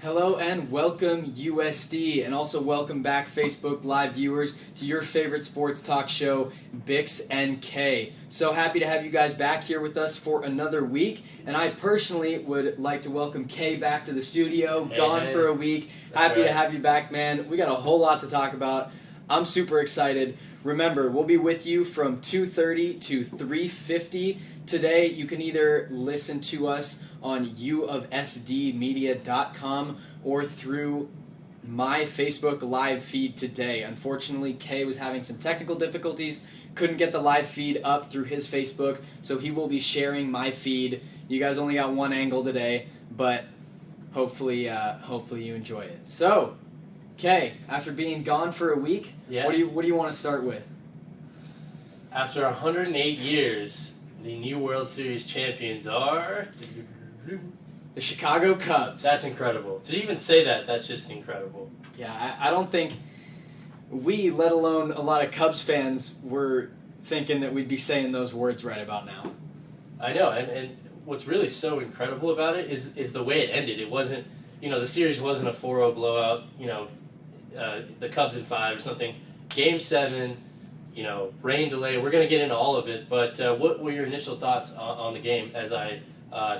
Hello and welcome USD, and also welcome back Facebook Live viewers to your favorite sports talk show, Bix and K. So happy to have you guys back here with us for another week, and I personally would like to welcome Kay back to the studio, gone for a week. Happy to have you back, man. We got a whole lot to talk about. I'm super excited. Remember, we'll be with you from 2:30 to 3:50 today. You can either listen to us on uofsdmedia.com or through my Facebook live feed today. Unfortunately, Kay was having some technical difficulties, couldn't get the live feed up through his Facebook, so he will be sharing my feed. You guys only got one angle today, but hopefully you enjoy it. So, Kay, after being gone for a week, what do you want to start with? After 108 years, the new World Series champions are the Chicago Cubs. That's incredible. To even say that, that's just incredible. Yeah, I don't think we, let alone a lot of Cubs fans, were thinking that we'd be saying those words right about now. I know, and what's really so incredible about it is the way it ended. It wasn't, the series wasn't a 4-0 blowout, the Cubs in 5 or something. Game 7, rain delay. We're going to get into all of it, but what were your initial thoughts on the game as I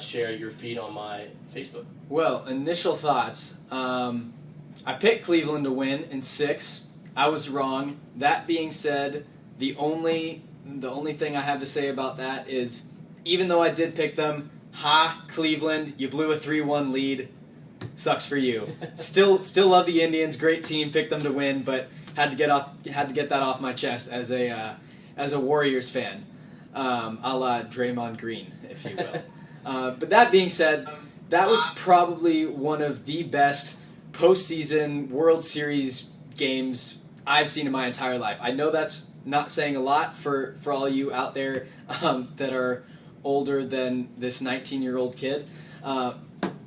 share your feed on my Facebook? Well, initial thoughts. I picked Cleveland to win in 6. I was wrong. That being said, the only thing I have to say about that is, even though I did pick them, Cleveland, you blew a 3-1 lead. Sucks for you. Still love the Indians. Great team. Picked them to win, but had to get that off my chest as a Warriors fan, a la Draymond Green, if you will. But that being said, that was probably one of the best postseason World Series games I've seen in my entire life. I know that's not saying a lot for all you out there that are older than this 19-year-old kid,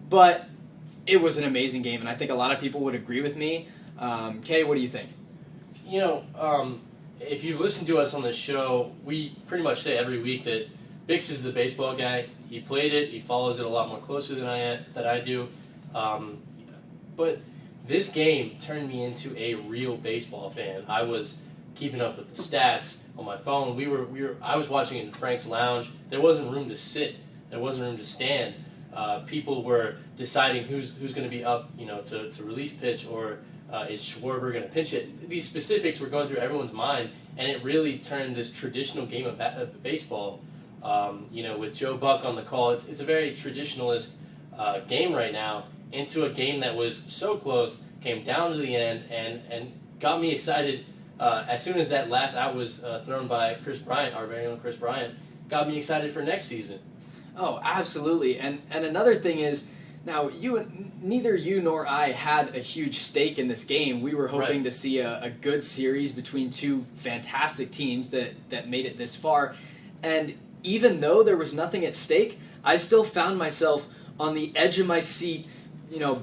but it was an amazing game, and I think a lot of people would agree with me. Kay, what do you think? If you listen to us on the show, we pretty much say every week that Bix is the baseball guy. He played it. He follows it a lot more closely than I do. But this game turned me into a real baseball fan. I was keeping up with the stats on my phone. I was watching it in Frank's lounge. There wasn't room to sit. There wasn't room to stand. People were deciding who's going to be up, to relief pitch, or is Schwarber going to pinch it. These specifics were going through everyone's mind, and it really turned this traditional game of baseball. With Joe Buck on the call, it's a very traditionalist game right now, into a game that was so close, came down to the end, and got me excited. As soon as that last out was thrown by Chris Bryant, our very own Chris Bryant, got me excited for next season. Oh, absolutely. And another thing is, now neither you nor I had a huge stake in this game. We were hoping to see a good series between two fantastic teams that made it this far. And even though there was nothing at stake, I still found myself on the edge of my seat,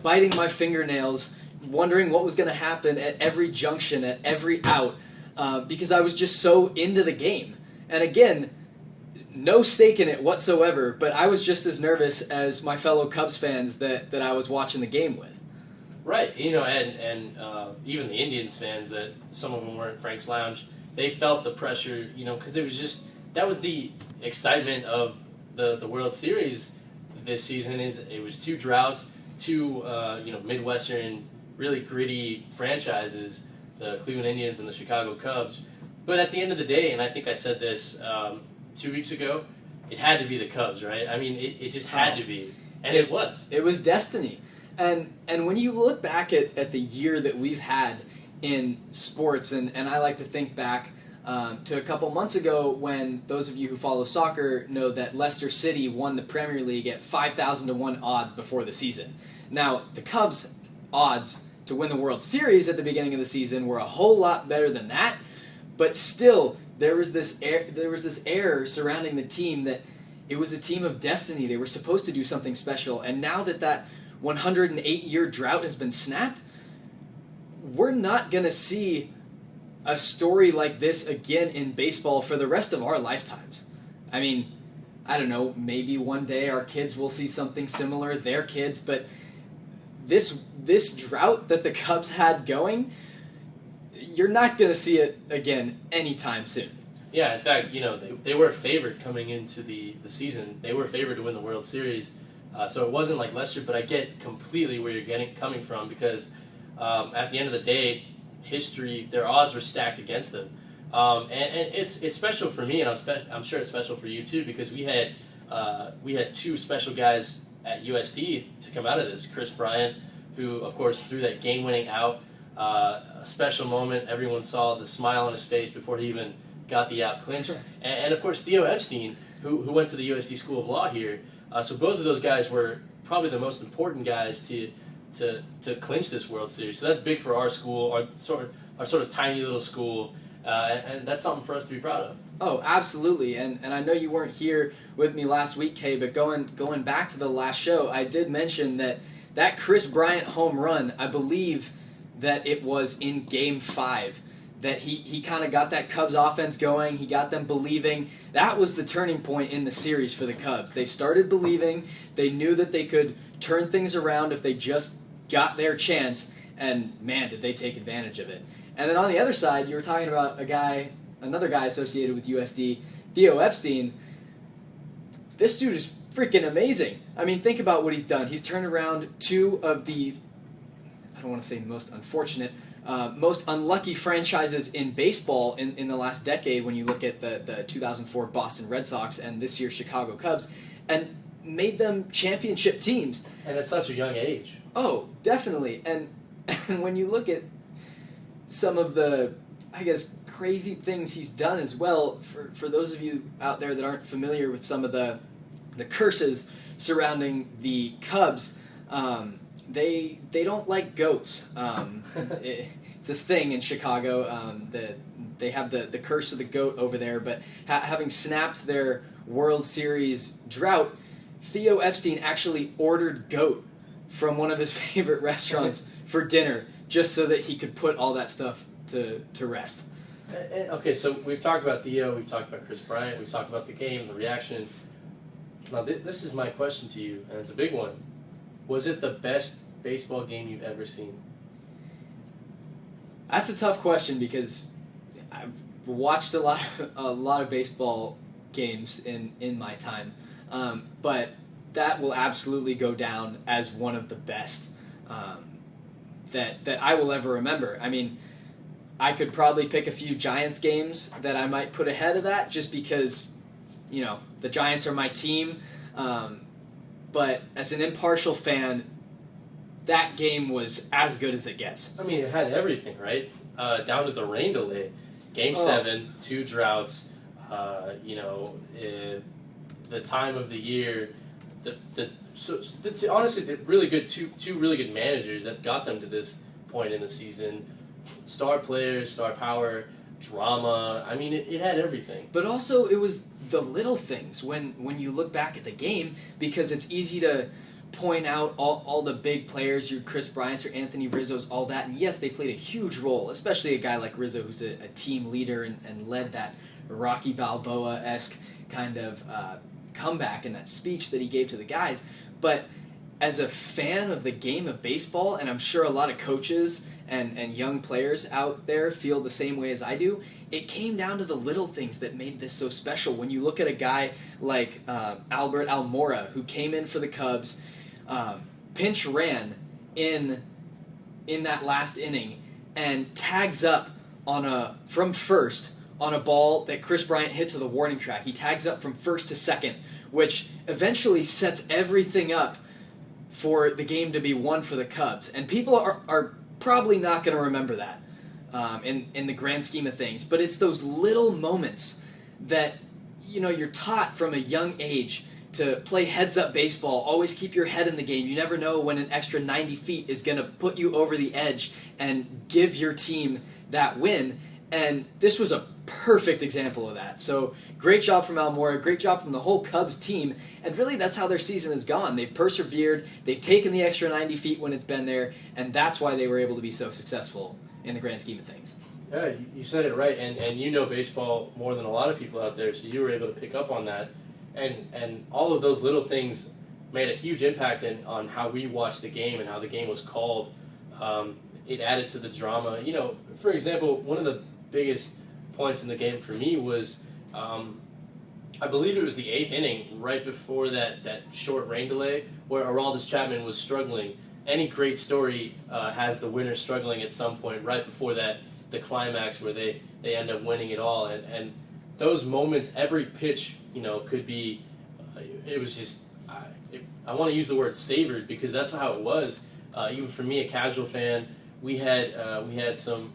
biting my fingernails, wondering what was going to happen at every junction, at every out, because I was just so into the game. And again, no stake in it whatsoever, but I was just as nervous as my fellow Cubs fans that I was watching the game with. Right, and even the Indians fans, that some of them were in Frank's lounge, they felt the pressure, because it was just, that was the excitement of the World Series this season. It was 2 droughts, 2 Midwestern, really gritty franchises, the Cleveland Indians and the Chicago Cubs. But at the end of the day, and I think I said this 2 weeks ago, it had to be the Cubs, right? I mean, it just had to be, and it was. It was destiny. And when you look back at the year that we've had in sports, and I like to think back to a couple months ago, when those of you who follow soccer know that Leicester City won the Premier League at 5,000 to 1 odds before the season. Now, the Cubs' odds to win the World Series at the beginning of the season were a whole lot better than that, but still, there was this air surrounding the team that it was a team of destiny. They were supposed to do something special, and now that 108-year drought has been snapped, we're not going to see a story like this again in baseball for the rest of our lifetimes. I mean, I don't know, maybe one day our kids will see something similar, their kids, but this drought that the Cubs had going, you're not going to see it again anytime soon. Yeah, in fact, they were favored coming into the season. They were favored to win the World Series. So it wasn't like Lester, but I get completely where you're coming from because at the end of the day, history, their odds were stacked against them. And it's special for me, and I'm sure it's special for you too, because we had two special guys at USD to come out of this. Chris Bryant, who of course threw that game-winning out, a special moment. Everyone saw the smile on his face before he even got the out clinched, and of course Theo Epstein, who went to the USD School of Law here. So both of those guys were probably the most important guys to clinch this World Series. So that's big for our school, our sort of tiny little school, and that's something for us to be proud of. Oh, absolutely, and I know you weren't here with me last week, Kay, but going back to the last show, I did mention that Chris Bryant home run, I believe that it was in Game 5, that he kind of got that Cubs offense going, he got them believing. That was the turning point in the series for the Cubs. They started believing, they knew that they could turn things around if they just got their chance, and man, did they take advantage of it. And then on the other side, you were talking about another guy associated with USD, Theo Epstein. This dude is freaking amazing. I mean, think about what he's done. He's turned around two of the, I don't want to say most unfortunate, most unlucky franchises in baseball in the last decade when you look at the 2004 Boston Red Sox and this year's Chicago Cubs, and made them championship teams. And at such a young age. Oh, definitely. And when you look at some of the, I guess, crazy things he's done as well, for those of you out there that aren't familiar with some of the curses surrounding the Cubs, they don't like goats. It's a thing in Chicago. They have the curse of the goat over there, but having snapped their World Series drought, Theo Epstein actually ordered goat from one of his favorite restaurants for dinner, just so that he could put all that stuff to rest. Okay, so we've talked about Theo, we've talked about Chris Bryant, we've talked about the game, the reaction. Now this is my question to you, and it's a big one. Was it the best baseball game you've ever seen? That's a tough question because I've watched a lot of baseball games in my time, but that will absolutely go down as one of the best that I will ever remember. I mean, I could probably pick a few Giants games that I might put ahead of that just because, the Giants are my team. But as an impartial fan, that game was as good as it gets. I mean, it had everything, right? Down to the rain delay. Game 7, 2 droughts, the time of the year. Honestly, they're really good, two really good managers that got them to this point in the season. Star players, star power, drama. I mean, it had everything. But also, it was the little things when you look back at the game, because it's easy to point out all the big players, your Chris Bryant's, your Anthony Rizzo's, all that. And yes, they played a huge role, especially a guy like Rizzo who's a team leader and led that Rocky Balboa-esque kind of comeback in that speech that he gave to the guys. But as a fan of the game of baseball, and I'm sure a lot of coaches and young players out there feel the same way as I do, it came down to the little things that made this so special. When you look at a guy like Albert Almora, who came in for the Cubs, pinch ran in that last inning, and tags up from first on a ball that Chris Bryant hit to the warning track. He tags up from first to second, which eventually sets everything up for the game to be won for the Cubs. And people are probably not going to remember that in the grand scheme of things. But it's those little moments that you're taught from a young age to play heads-up baseball. Always keep your head in the game. You never know when an extra 90 feet is going to put you over the edge and give your team that win. And this was a perfect example of that. So great job from Almora, great job from the whole Cubs team, and really that's how their season has gone. They've persevered, they've taken the extra 90 feet when it's been there, and that's why they were able to be so successful in the grand scheme of things. Yeah, you said it right, and you know baseball more than a lot of people out there, so you were able to pick up on that. And all of those little things made a huge impact on how we watched the game and how the game was called. It added to the drama. You know, for example, one of the biggest points in the game for me was, I believe it was the 8th inning, right before that short rain delay, where Aroldis Chapman was struggling. Any great story has the winner struggling at some point right before the climax where they end up winning it all. And those moments, every pitch, you know, could be, it was just, I want to use the word savored because that's how it was. Even for me, a casual fan, we had some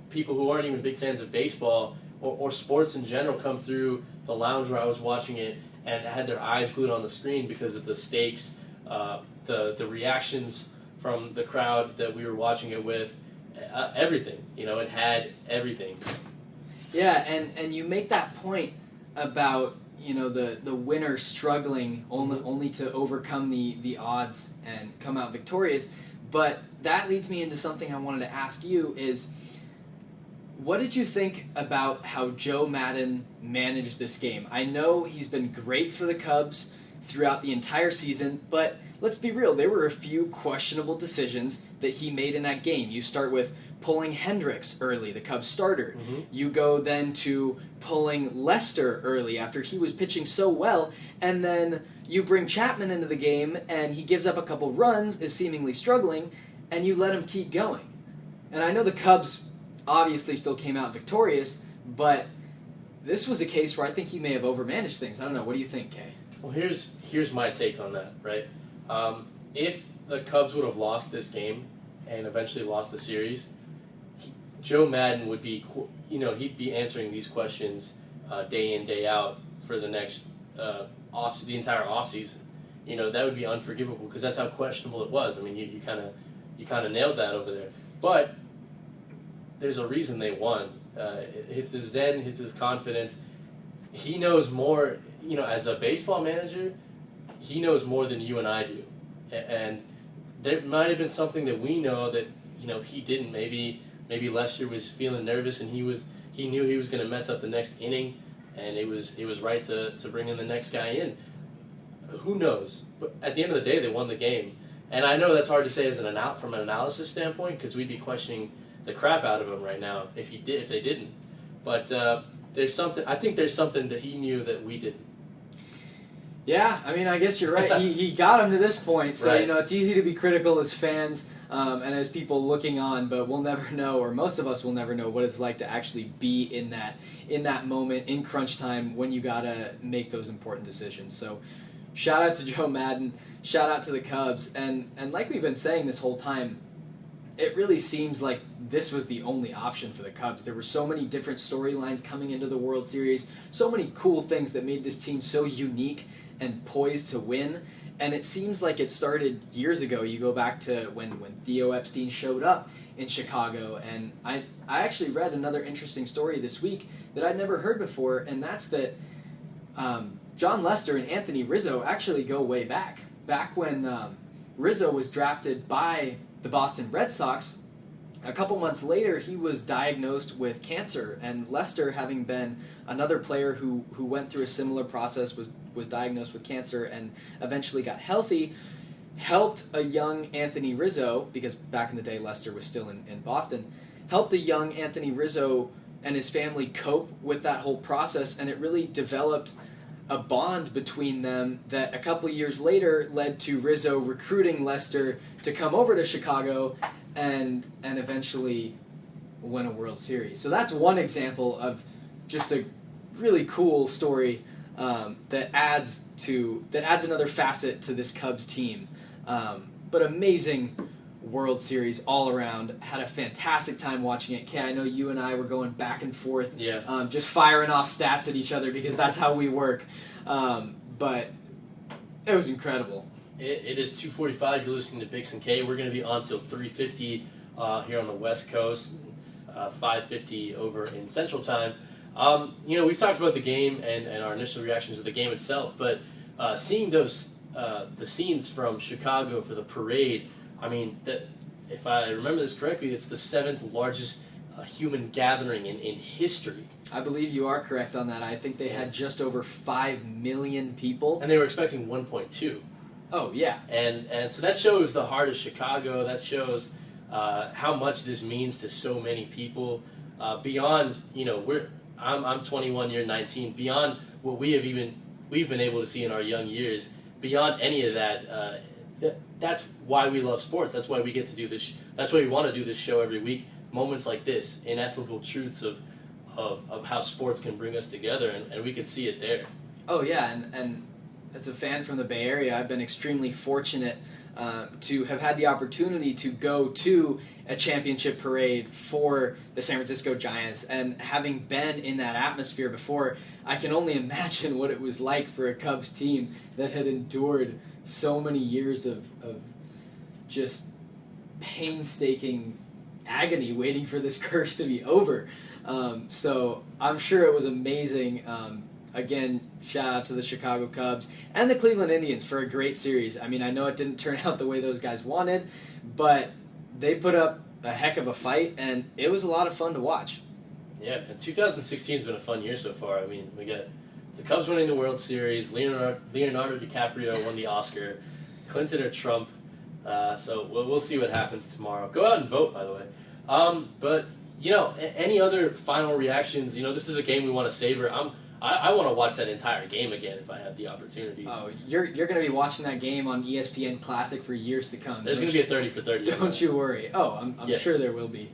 people who aren't even big fans of baseball or sports in general come through the lounge where I was watching it and had their eyes glued on the screen because of the stakes, the reactions from the crowd that we were watching it with, everything. You know, it had everything. Yeah, and you make that point about, you know, the winner struggling only to overcome the odds and come out victorious. But that leads me into something I wanted to ask you is, what did you think about how Joe Madden managed this game? I know he's been great for the Cubs throughout the entire season, but let's be real, there were a few questionable decisions that he made in that game. You start with pulling Hendricks early, the Cubs starter. Mm-hmm. You go then to pulling Lester early after he was pitching so well, and then you bring Chapman into the game and he gives up a couple runs, is seemingly struggling, and you let him keep going. And I know the Cubs obviously still came out victorious, but this was a case where I think he may have overmanaged things. I don't know. What do you think, Kay? Well, here's my take on that, right? If the Cubs would have lost this game and eventually lost the series, Joe Madden would be, you know, he'd be answering these questions day in, day out for the next the entire offseason. You know, that would be unforgivable because that's how questionable it was. I mean, you kind of nailed that over there. But there's a reason they won. It's his zen, it's his confidence. He knows more, you know, as a baseball manager, he knows more than you and I do. And there might have been something that we know that, you know, he didn't. Maybe Lester was feeling nervous and he knew he was going to mess up the next inning, and it was right to bring in the next guy in. Who knows? But at the end of the day, they won the game. And I know that's hard to say as from an analysis standpoint because we'd be questioning the crap out of him right now if they didn't. But there's something. I think there's something that he knew that we didn't. Yeah, I mean, I guess you're right. He got him to this point, so right. You know, it's easy to be critical as fans and as people looking on, but we'll never know, or most of us will never know, what it's like to actually be in that moment in crunch time when you gotta make those important decisions. So, shout out to Joe Madden, shout out to the Cubs, and like we've been saying this whole time, it really seems like this was the only option for the Cubs. There were so many different storylines coming into the World Series, so many cool things that made this team so unique and poised to win. And it seems like it started years ago. You go back to when Theo Epstein showed up in Chicago. And I actually read another interesting story this week that I'd never heard before, and that's that John Lester and Anthony Rizzo actually go way back. Back when Rizzo was drafted by the Boston Red Sox, a couple months later he was diagnosed with cancer, and Lester, having been another player who went through a similar process, was diagnosed with cancer and eventually got healthy, helped a young Anthony Rizzo, because back in the day Lester was still in Boston, helped a young Anthony Rizzo and his family cope with that whole process, and it really developed a bond between them that a couple years later led to Rizzo recruiting Lester to come over to Chicago and eventually win a World Series. So that's one example of just a really cool story that adds another facet to this Cubs team. But amazing World Series all around. Had a fantastic time watching it. Kay, I know you and I were going back and forth, just firing off stats at each other because that's how we work. But it was incredible. It is 2:45. You're listening to Bix and K. We're going to be on till 3:50 here on the West Coast, 5:50 over in Central Time. You know, we've talked about the game and our initial reactions to the game itself, but seeing those the scenes from Chicago for the parade, I mean, if I remember this correctly, it's the 7th largest human gathering in history. I believe you are correct on that. I think they had just over 5 million people. And they were expecting 1.2. Oh yeah. And so that shows the heart of Chicago. That shows how much this means to so many people. Beyond, I'm 21, you're 19. Beyond what we've been able to see in our young years. Beyond any of that, that's why we love sports. That's why we get to do this. That's why we want to do this show every week. Moments like this, ineffable truths of how sports can bring us together, and we can see it there. Oh yeah, and as a fan from the Bay Area, I've been extremely fortunate to have had the opportunity to go to a championship parade for the San Francisco Giants, and having been in that atmosphere before, I can only imagine what it was like for a Cubs team that had endured so many years of just painstaking agony waiting for this curse to be over. So I'm sure it was amazing. Again, shout out to the Chicago Cubs and the Cleveland Indians for a great series. I mean, I know it didn't turn out the way those guys wanted, but they put up a heck of a fight, and it was a lot of fun to watch. Yeah, and 2016 has been a fun year so far. I mean, we got the Cubs winning the World Series, Leonardo DiCaprio won the Oscar, Clinton or Trump. So we'll see what happens tomorrow. Go out and vote, by the way. But, any other final reactions? This is a game we want to savor. I want to watch that entire game again if I have the opportunity. Oh, you're going to be watching that game on ESPN Classic for years to come. There's going to be a 30 for 30. Don't you worry. Oh, I'm sure there will be.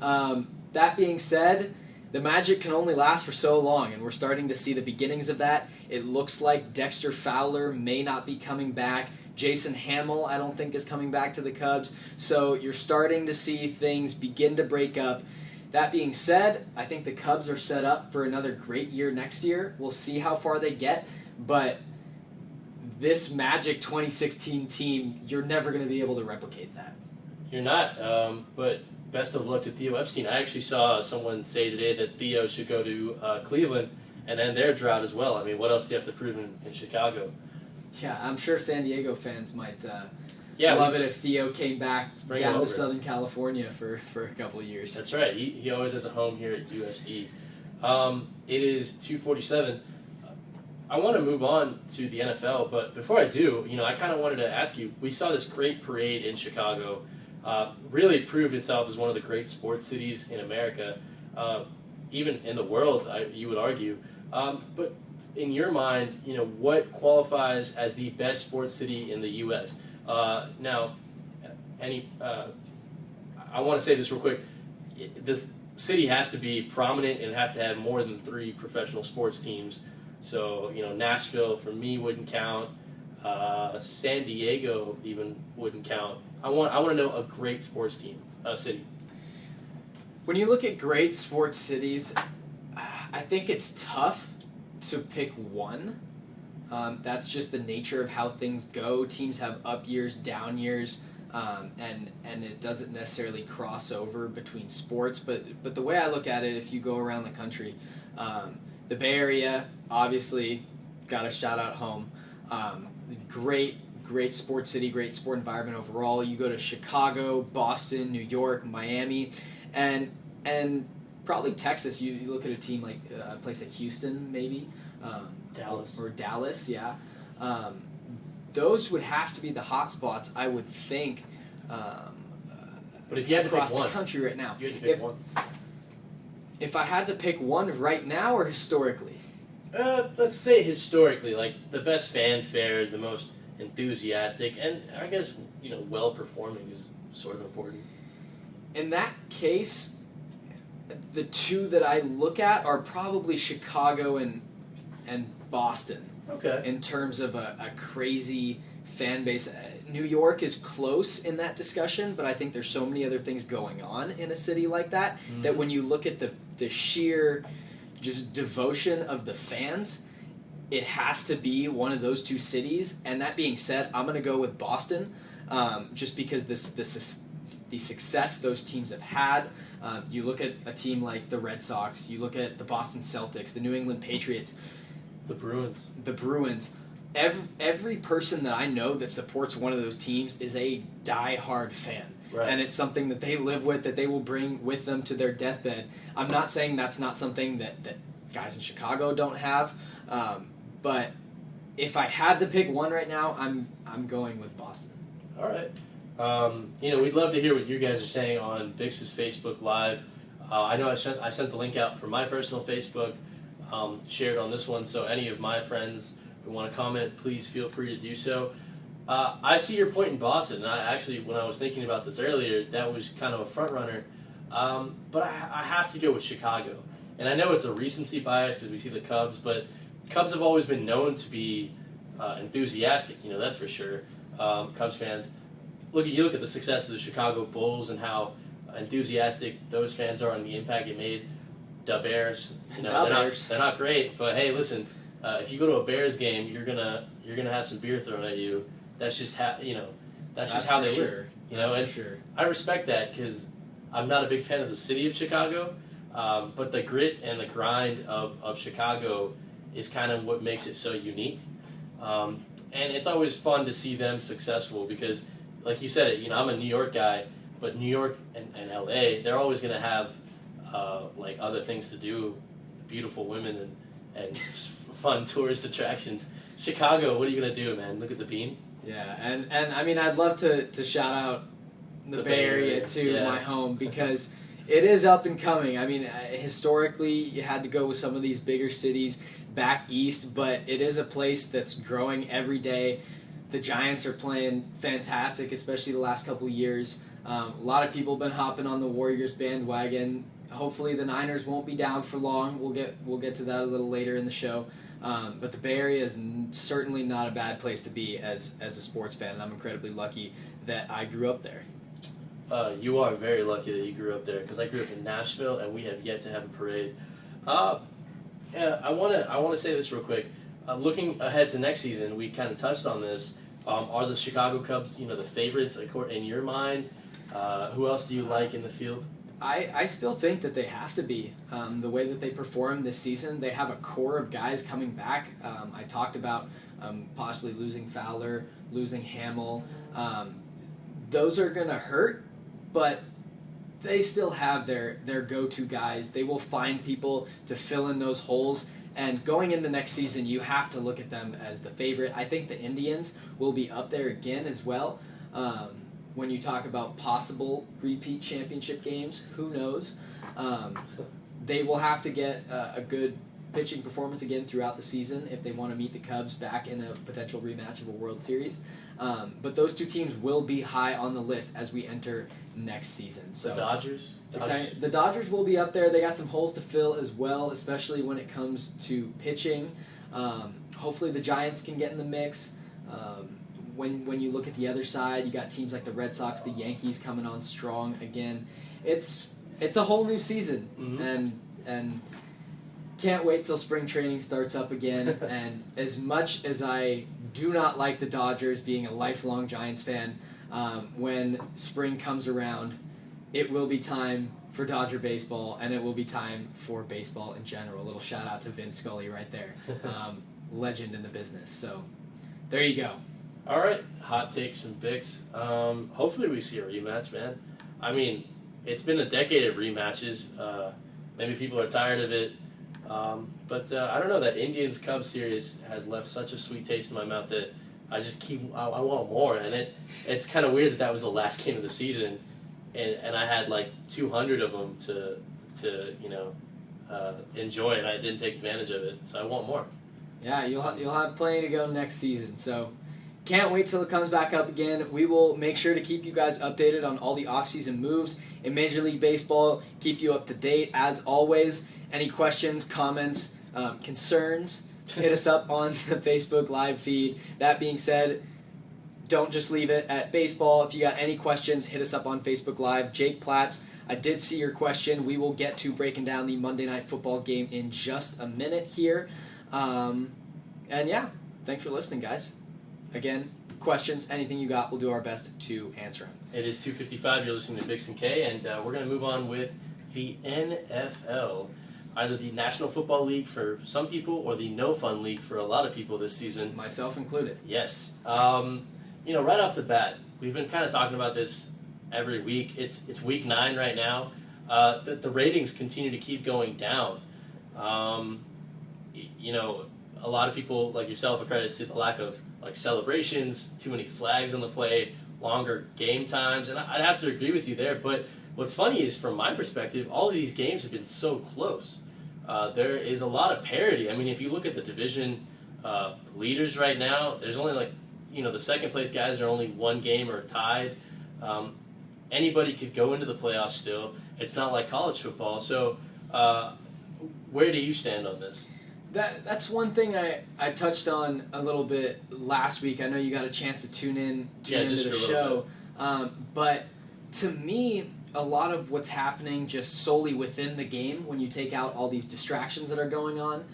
That being said, the magic can only last for so long, and we're starting to see the beginnings of that. It looks like Dexter Fowler may not be coming back. Jason Hamill, I don't think, is coming back to the Cubs. So you're starting to see things begin to break up. That being said, I think the Cubs are set up for another great year next year. We'll see how far they get, but this Magic 2016 team, you're never going to be able to replicate that. You're not, but best of luck to Theo Epstein. I actually saw someone say today that Theo should go to Cleveland and end their drought as well. I mean, what else do you have to prove in Chicago? Yeah, I'm sure San Diego fans might love it if Theo came back down to Southern California for a couple of years. That's right. He always has a home here at USD. It is 2:47. I want to move on to the NFL, but before I do, I kind of wanted to ask you, we saw this great parade in Chicago, really proved itself as one of the great sports cities in America, even in the world, you would argue. But in your mind, what qualifies as the best sports city in the U.S.? Now, I want to say this real quick. This city has to be prominent and it has to have more than 3 professional sports teams. So, Nashville for me wouldn't count. San Diego even wouldn't count. I want to know a great sports team, city. When you look at great sports cities, I think it's tough to pick one. That's just the nature of how things go. Teams have up years, down years, and it doesn't necessarily cross over between sports. But the way I look at it, if you go around the country, the Bay Area, obviously, got to shout out home. Great sports city, great sport environment overall. You go to Chicago, Boston, New York, Miami, and probably Texas. You look at a team like a place like Houston, maybe. Dallas. Or Dallas, yeah. Those would have to be the hot spots, I would think. But if you had to across pick one, the country right now, you had to pick one. If I had to pick one right now or historically, let's say historically, like the best fanfare, the most enthusiastic, and I guess well performing is sort of important. In that case, the two that I look at are probably Chicago and Boston. Okay. In terms of a crazy fan base. New York is close in that discussion, but I think there's so many other things going on in a city like that, that when you look at the sheer just devotion of the fans, it has to be one of those two cities. And that being said, I'm going to go with Boston, just because the success those teams have had. You look at a team like the Red Sox, you look at the Boston Celtics, the New England Patriots, the Bruins. Every person that I know that supports one of those teams is a die-hard fan. Right. And it's something that they live with, that they will bring with them to their deathbed. I'm not saying that's not something that guys in Chicago don't have, but if I had to pick one right now, I'm going with Boston. All right. We'd love to hear what you guys are saying on Bix's Facebook Live. I know I sent the link out for my personal Facebook, shared on this one, so any of my friends who want to comment, please feel free to do so. I see your point in Boston, and I actually, when I was thinking about this earlier, that was kind of a front runner. But I have to go with Chicago. And I know it's a recency bias because we see the Cubs, but Cubs have always been known to be enthusiastic, that's for sure. Cubs fans. You look at the success of the Chicago Bulls and how enthusiastic those fans are and the impact it made. The Bears, they're not great, but hey, listen, if you go to a Bears game, you're gonna have some beer thrown at you. That's just how that's just how they live. For sure. I respect that because I'm not a big fan of the city of Chicago, but the grit and the grind of Chicago is kind of what makes it so unique. And it's always fun to see them successful because, like you said, I'm a New York guy, but New York and LA, they're always going to have like other things to do, beautiful women and fun tourist attractions. Chicago, what are you going to do, man? Look at the bean. Yeah, and I mean, I'd love to shout out the Bay Area to my home because it is up and coming. I mean, historically, you had to go with some of these bigger cities back east, but it is a place that's growing every day. The Giants are playing fantastic, especially the last couple of years. A lot of people have been hopping on the Warriors bandwagon. Hopefully the Niners won't be down for long. We'll get to that a little later in the show. But the Bay Area is certainly not a bad place to be as a sports fan, and I'm incredibly lucky that I grew up there. You are very lucky that you grew up there because I grew up in Nashville, and we have yet to have a parade. I want to say this real quick. Looking ahead to next season, we kind of touched on this. Are the Chicago Cubs, the favorites in your mind? Who else do you like in the field? I still think that they have to be. The way that they performed this season, they have a core of guys coming back. I talked about possibly losing Fowler, losing Hamill. Those are going to hurt, but they still have their go-to guys. They will find people to fill in those holes. And going into next season, you have to look at them as the favorite. I think the Indians will be up there again as well. When you talk about possible repeat championship games, who knows? They will have to get a good pitching performance again throughout the season if they want to meet the Cubs back in a potential rematch of a World Series. But those two teams will be high on the list as we enter next season. So the Dodgers? It's exciting. The Dodgers will be up there. They got some holes to fill as well, especially when it comes to pitching. Hopefully the Giants can get in the mix. When you look at the other side, you got teams like the Red Sox, the Yankees coming on strong again. It's a whole new season, and can't wait till spring training starts up again. And as much as I do not like the Dodgers, being a lifelong Giants fan, when spring comes around, it will be time for Dodger baseball, and it will be time for baseball in general. A little shout out to Vince Scully right there, legend in the business. So there you go. All right, hot takes from Bix. Hopefully we see a rematch, man. I mean, it's been a decade of rematches. Maybe people are tired of it. But I don't know, that Indians-Cubs series has left such a sweet taste in my mouth that I just I want more. And it's kind of weird that was the last game of the season, and I had like 200 of them to enjoy, and I didn't take advantage of it. So I want more. Yeah, you'll have plenty to go next season. So can't wait till it comes back up again. We will make sure to keep you guys updated on all the off-season moves in Major League Baseball, keep you up to date as always. Any questions, comments, concerns, hit us up on the Facebook Live feed. That being said, don't just leave it at baseball. If you got any questions, hit us up on Facebook Live. Jake Platts, I did see your question. We will get to breaking down the Monday Night Football game in just a minute here. And yeah, thanks for listening, guys. Again, questions, anything you got, we'll do our best to answer them. It is 2:55. You're listening to Bix and K, and we're going to move on with the NFL. Either the National Football League for some people or the No Fun League for a lot of people this season. Myself included. Yes. Right off the bat, we've been kind of talking about this every week. It's week 9 right now. The ratings continue to keep going down. a lot of people like yourself accredit to the lack of like celebrations, too many flags on the play, longer game times, and I'd have to agree with you there. But what's funny is, from my perspective, all of these games have been so close. There is a lot of parity. I mean, if you look at the division leaders right now, there's only like, the second place guys are only one game or tied. Anybody could go into the playoffs still. It's not like college football. So where do you stand on this? That's one thing I touched on a little bit last week. I know you got a chance to tune into the show. But to me, a lot of what's happening just solely within the game, when you take out all these distractions that are going on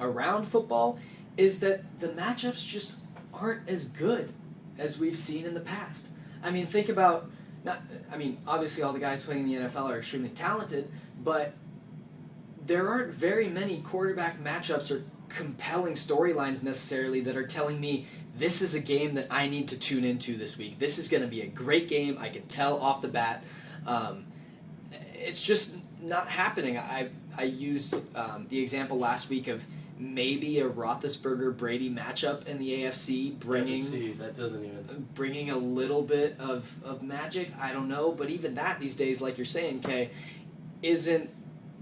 around football, is that the matchups just aren't as good as we've seen in the past. I mean, think about, obviously all the guys playing in the NFL are extremely talented, but there aren't very many quarterback matchups or compelling storylines necessarily that are telling me this is a game that I need to tune into this week. This is going to be a great game. I can tell off the bat. It's just not happening. I used the example last week of maybe a Roethlisberger-Brady matchup in the AFC, bringing a little bit of magic. I don't know, but even that these days, like you're saying, Kay, isn't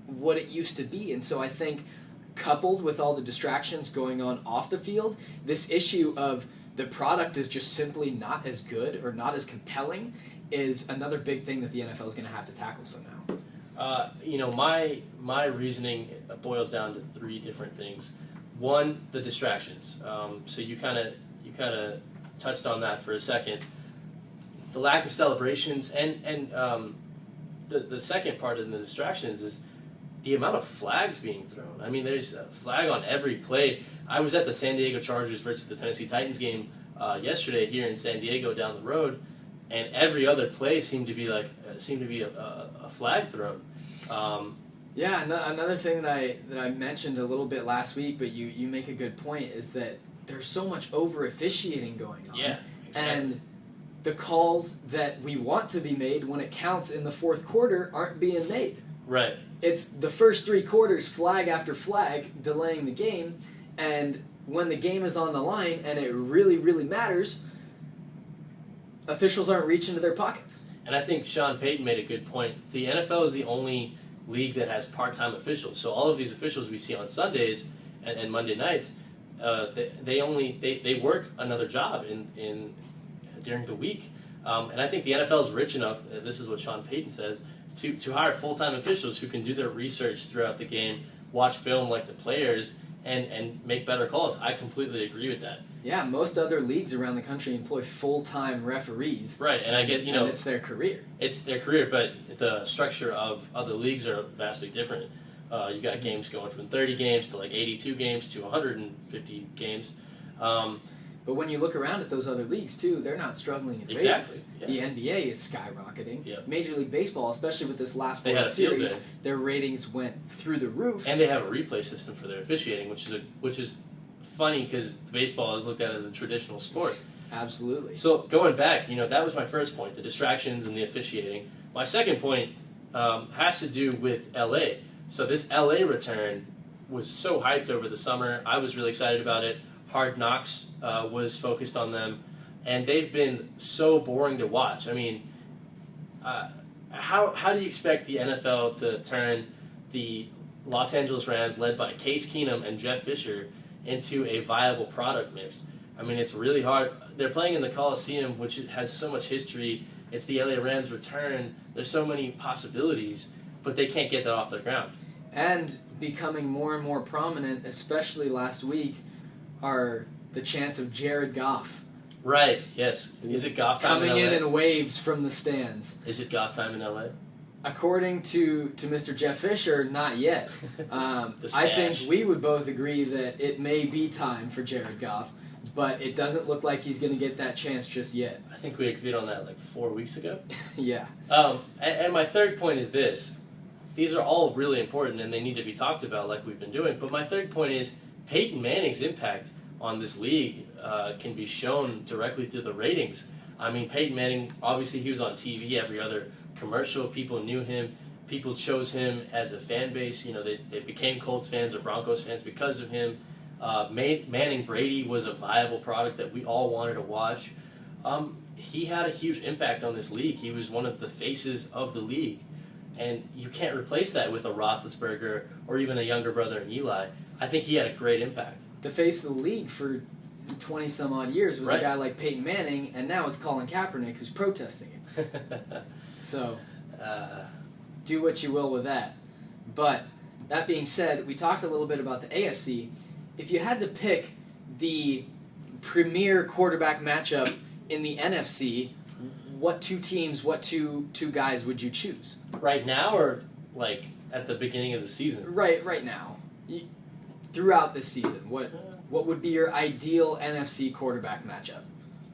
what it used to be. And so I think, coupled with all the distractions going on off the field, this issue of the product is just simply not as good or not as compelling is another big thing that the NFL is going to have to tackle somehow. My reasoning boils down to three different things. One, the distractions. So you kind of touched on that for a second. The lack of celebrations, and the second part of the distractions is the amount of flags being thrown. I mean, there's a flag on every play. I was at the San Diego Chargers versus the Tennessee Titans game yesterday here in San Diego down the road, and every other play seemed to be a flag thrown. Another thing that I mentioned a little bit last week, but you make a good point, is that there's so much over officiating going on. Yeah, exactly. And the calls that we want to be made when it counts in the fourth quarter aren't being made. Right. It's the first three quarters, flag after flag, delaying the game, and when the game is on the line and it really, really matters, officials aren't reaching into their pockets. And I think Sean Payton made a good point. The NFL is the only league that has part-time officials. So all of these officials we see on Sundays and Monday nights, they work another job in during the week. And I think the NFL is rich enough, this is what Sean Payton says, to hire full-time officials who can do their research throughout the game, watch film like the players, and make better calls. I completely agree with that. Yeah, most other leagues around the country employ full-time referees. Right, and I get, and it's their career. It's their career, but the structure of other leagues are vastly different. You got games going from 30 games to like 82 games to 150 games. But when you look around at those other leagues, too, they're not struggling in Exactly. ratings. Yeah. The NBA is skyrocketing. Yep. Major League Baseball, especially with this last They had World a field Series, day. their ratings went through the roof. And they have a replay system for their officiating, which is funny because baseball is looked at as a traditional sport. Absolutely. So going back, that was my first point, the distractions and the officiating. My second point has to do with LA. So this LA return was so hyped over the summer. I was really excited about it. Hard Knocks was focused on them, and they've been so boring to watch. I mean, how do you expect the NFL to turn the Los Angeles Rams, led by Case Keenum and Jeff Fisher, into a viable product mix? I mean, it's really hard. They're playing in the Coliseum, which has so much history. It's the LA Rams' return. There's so many possibilities, but they can't get that off the ground. And becoming more and more prominent, especially last week, are the chants of Jared Goff. Right, yes. Is it Goff time coming in LA? in waves from the stands. Is it Goff time in LA? According to Mr. Jeff Fisher, not yet. I think we would both agree that it may be time for Jared Goff, but it doesn't look like he's going to get that chance just yet. I think we agreed on that like 4 weeks ago. Yeah. And my third point is this. These are all really important and they need to be talked about like we've been doing. But my third point is Peyton Manning's impact on this league can be shown directly through the ratings. I mean, Peyton Manning, obviously he was on TV, every other commercial, people knew him, people chose him as a fan base. They became Colts fans or Broncos fans because of him. Manning Brady was a viable product that we all wanted to watch. He had a huge impact on this league. He was one of the faces of the league. And you can't replace that with a Roethlisberger or even a younger brother in Eli. I think he had a great impact. The face of the league for 20-some-odd years was Right. a guy like Peyton Manning, and now it's Colin Kaepernick who's protesting it. So, do what you will with that. But, that being said, we talked a little bit about the AFC. If you had to pick the premier quarterback matchup in the NFC, what two teams, what two guys would you choose? Right now, or like at the beginning of the season? Right now. Throughout this season, what would be your ideal NFC quarterback matchup?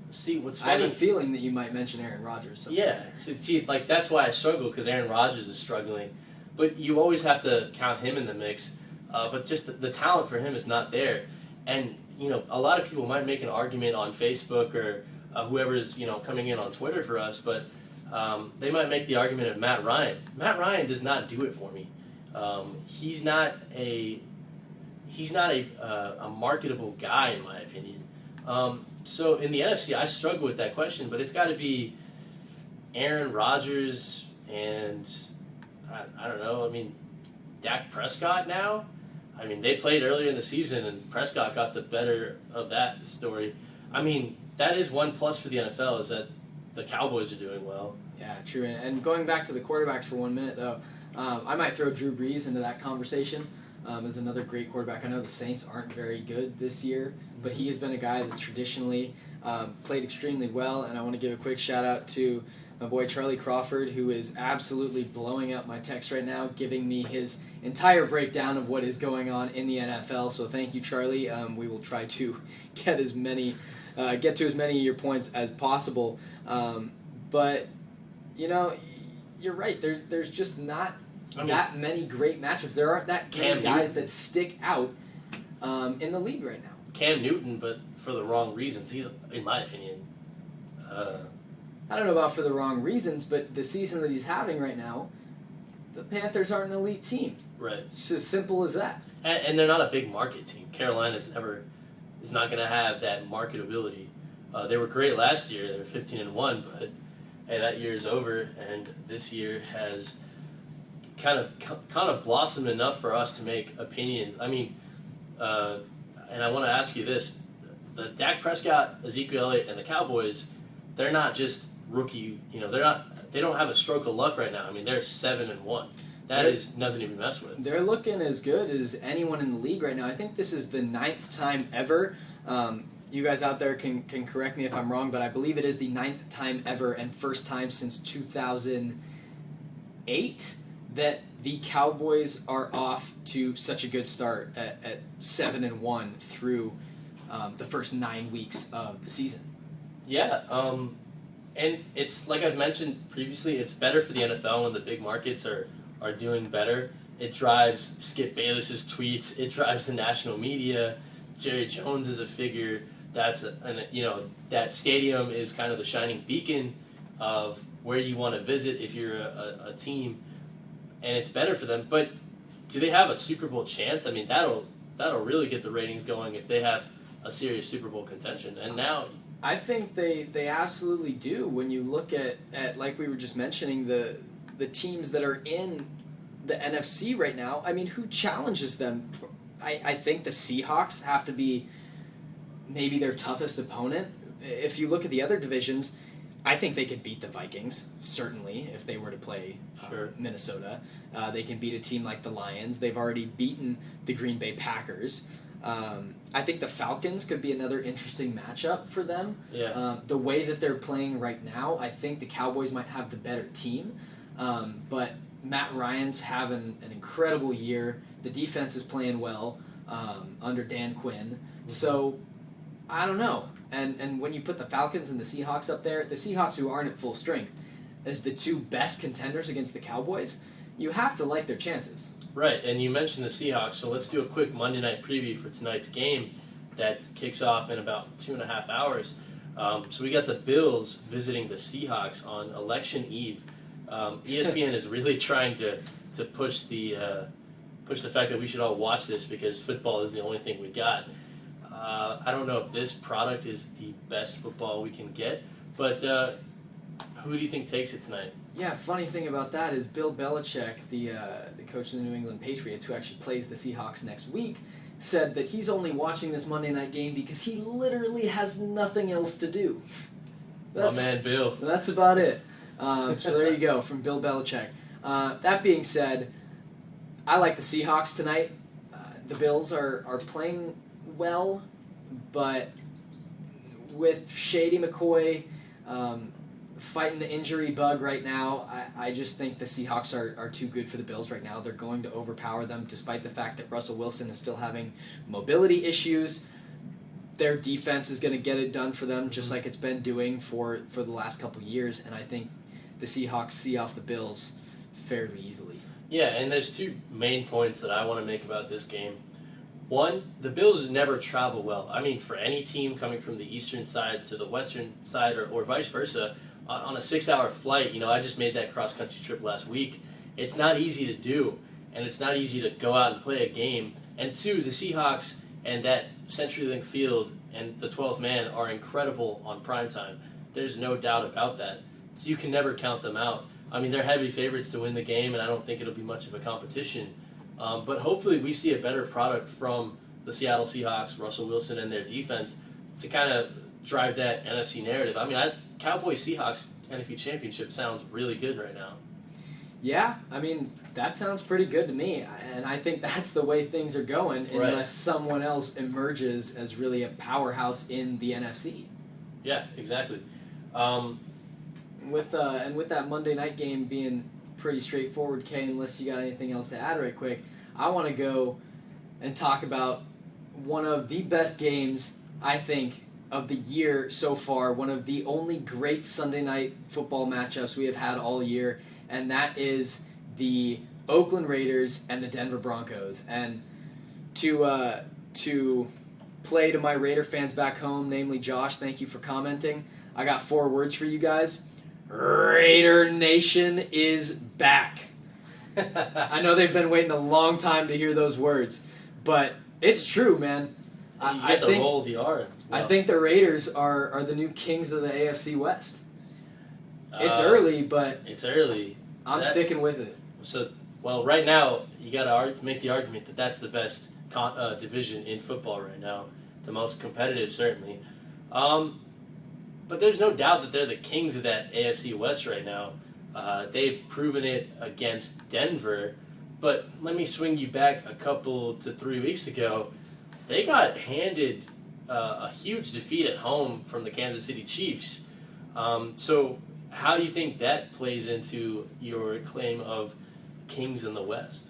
See, what's I have funny... a feeling that you might mention Aaron Rodgers. Sometime. Yeah, see, like that's why I struggle, because Aaron Rodgers is struggling. But you always have to count him in the mix. But just the talent for him is not there. And, a lot of people might make an argument on Facebook or whoever's, coming in on Twitter for us, but they might make the argument of Matt Ryan. Matt Ryan does not do it for me. He's not a marketable guy, in my opinion. So in the NFC, I struggle with that question, but it's got to be Aaron Rodgers and, I don't know, Dak Prescott now? They played earlier in the season, and Prescott got the better of that story. That is one plus for the NFL, is that the Cowboys are doing well. Yeah, true. And going back to the quarterbacks for 1 minute, though, I might throw Drew Brees into that conversation as another great quarterback. I know the Saints aren't very good this year, but he has been a guy that's traditionally played extremely well, and I want to give a quick shout-out to my boy Charlie Crawford, who is absolutely blowing up my text right now, giving me his entire breakdown of what is going on in the NFL. So thank you, Charlie. We will try to get to as many of your points as possible. But you're right. There's just not that many great matchups. There aren't that many guys that stick out in the league right now. Cam Newton, but for the wrong reasons. He's, in my opinion. I don't know about for the wrong reasons, but the season that he's having right now, the Panthers aren't an elite team. Right. It's as simple as that. And they're not a big market team. Carolina's is not going to have that marketability. They were great last year. They were 15-1, but hey, that year is over, and this year has kind of blossomed enough for us to make opinions. And I want to ask you this: the Dak Prescott, Ezekiel Elliott, and the Cowboys, they're not just rookie. They don't have a stroke of luck right now. They're 7-1. That is nothing to be messed with. They're looking as good as anyone in the league right now. I think this is the 9th time ever. You guys out there can correct me if I'm wrong, but I believe it is the 9th time ever and first time since 2008 that the Cowboys are off to such a good start at 7-1 through the first 9 weeks of the season. Yeah, and it's like I've mentioned previously, it's better for the NFL when the big markets are doing better. It drives Skip Bayless's tweets. It drives the national media. Jerry Jones is a figure. That stadium is kind of the shining beacon of where you want to visit if you're a team, and it's better for them. But do they have a Super Bowl chance? That'll really get the ratings going if they have a serious Super Bowl contention. And now, I think they absolutely do. When you look at like we were just mentioning, the teams that are in the NFC right now, who challenges them? I think the Seahawks have to be maybe their toughest opponent. If you look at the other divisions, I think they could beat the Vikings, certainly, if they were to play Minnesota. They can beat a team like the Lions. They've already beaten the Green Bay Packers. I think the Falcons could be another interesting matchup for them. Yeah. The way that they're playing right now, I think the Cowboys might have the better team. But Matt Ryan's having an incredible year. The defense is playing well under Dan Quinn. Mm-hmm. So, I don't know. And when you put the Falcons and the Seahawks up there, the Seahawks, who aren't at full strength, as the two best contenders against the Cowboys, you have to like their chances. Right, and you mentioned the Seahawks, so let's do a quick Monday night preview for tonight's game that kicks off in about 2.5 hours. So we got the Bills visiting the Seahawks on Election Eve. ESPN is really trying to push the push the fact that we should all watch this because football is the only thing we got. I don't know if this product is the best football we can get, but who do you think takes it tonight? Yeah, funny thing about that is Bill Belichick, the coach of the New England Patriots, who actually plays the Seahawks next week, said that he's only watching this Monday night game because he literally has nothing else to do. My man Bill. That's about it. So there you go, from Bill Belichick. That being said, I like the Seahawks tonight. The Bills are playing well, but with Shady McCoy fighting the injury bug right now, I just think the Seahawks are too good for the Bills right now. They're going to overpower them despite the fact that Russell Wilson is still having mobility issues. Their defense is going to get it done for them just like it's been doing for the last couple of years, and I think the Seahawks see off the Bills fairly easily. Yeah, and there's two main points that I want to make about this game. One, the Bills never travel well. I mean, for any team coming from the eastern side to the western side or vice versa, on a 6-hour flight, I just made that cross-country trip last week. It's not easy to do, and it's not easy to go out and play a game. And two, the Seahawks and that CenturyLink field and the 12th man are incredible on primetime. There's no doubt about that. So you can never count them out. I mean, they're heavy favorites to win the game, and I don't think it'll be much of a competition. But hopefully we see a better product from the Seattle Seahawks, Russell Wilson, and their defense to kind of drive that NFC narrative. I mean, Cowboys-Seahawks NFC Championship sounds really good right now. Yeah, I mean, that sounds pretty good to me, and I think that's the way things are going unless someone else emerges as really a powerhouse in the NFC. Yeah, exactly. With that Monday night game being pretty straightforward, Kay, unless you got anything else to add right quick, I want to go and talk about one of the best games, I think, of the year so far, one of the only great Sunday night football matchups we have had all year, and that is the Oakland Raiders and the Denver Broncos. And to play to my Raider fans back home, namely Josh, thank you for commenting. I got 4 words for you guys. Raider Nation is back. I know they've been waiting a long time to hear those words, but it's true, man. You get the roll of the R. I think the Raiders are the new kings of the AFC West. It's early, but it's early. I'm sticking with it. So, well, right now you got to make the argument that that's the best division in football right now, the most competitive certainly. But there's no doubt that they're the kings of that AFC West right now. They've proven it against Denver, but let me swing you back a couple to 3 weeks ago. They got handed a huge defeat at home from the Kansas City Chiefs. So how do you think that plays into your claim of kings in the West?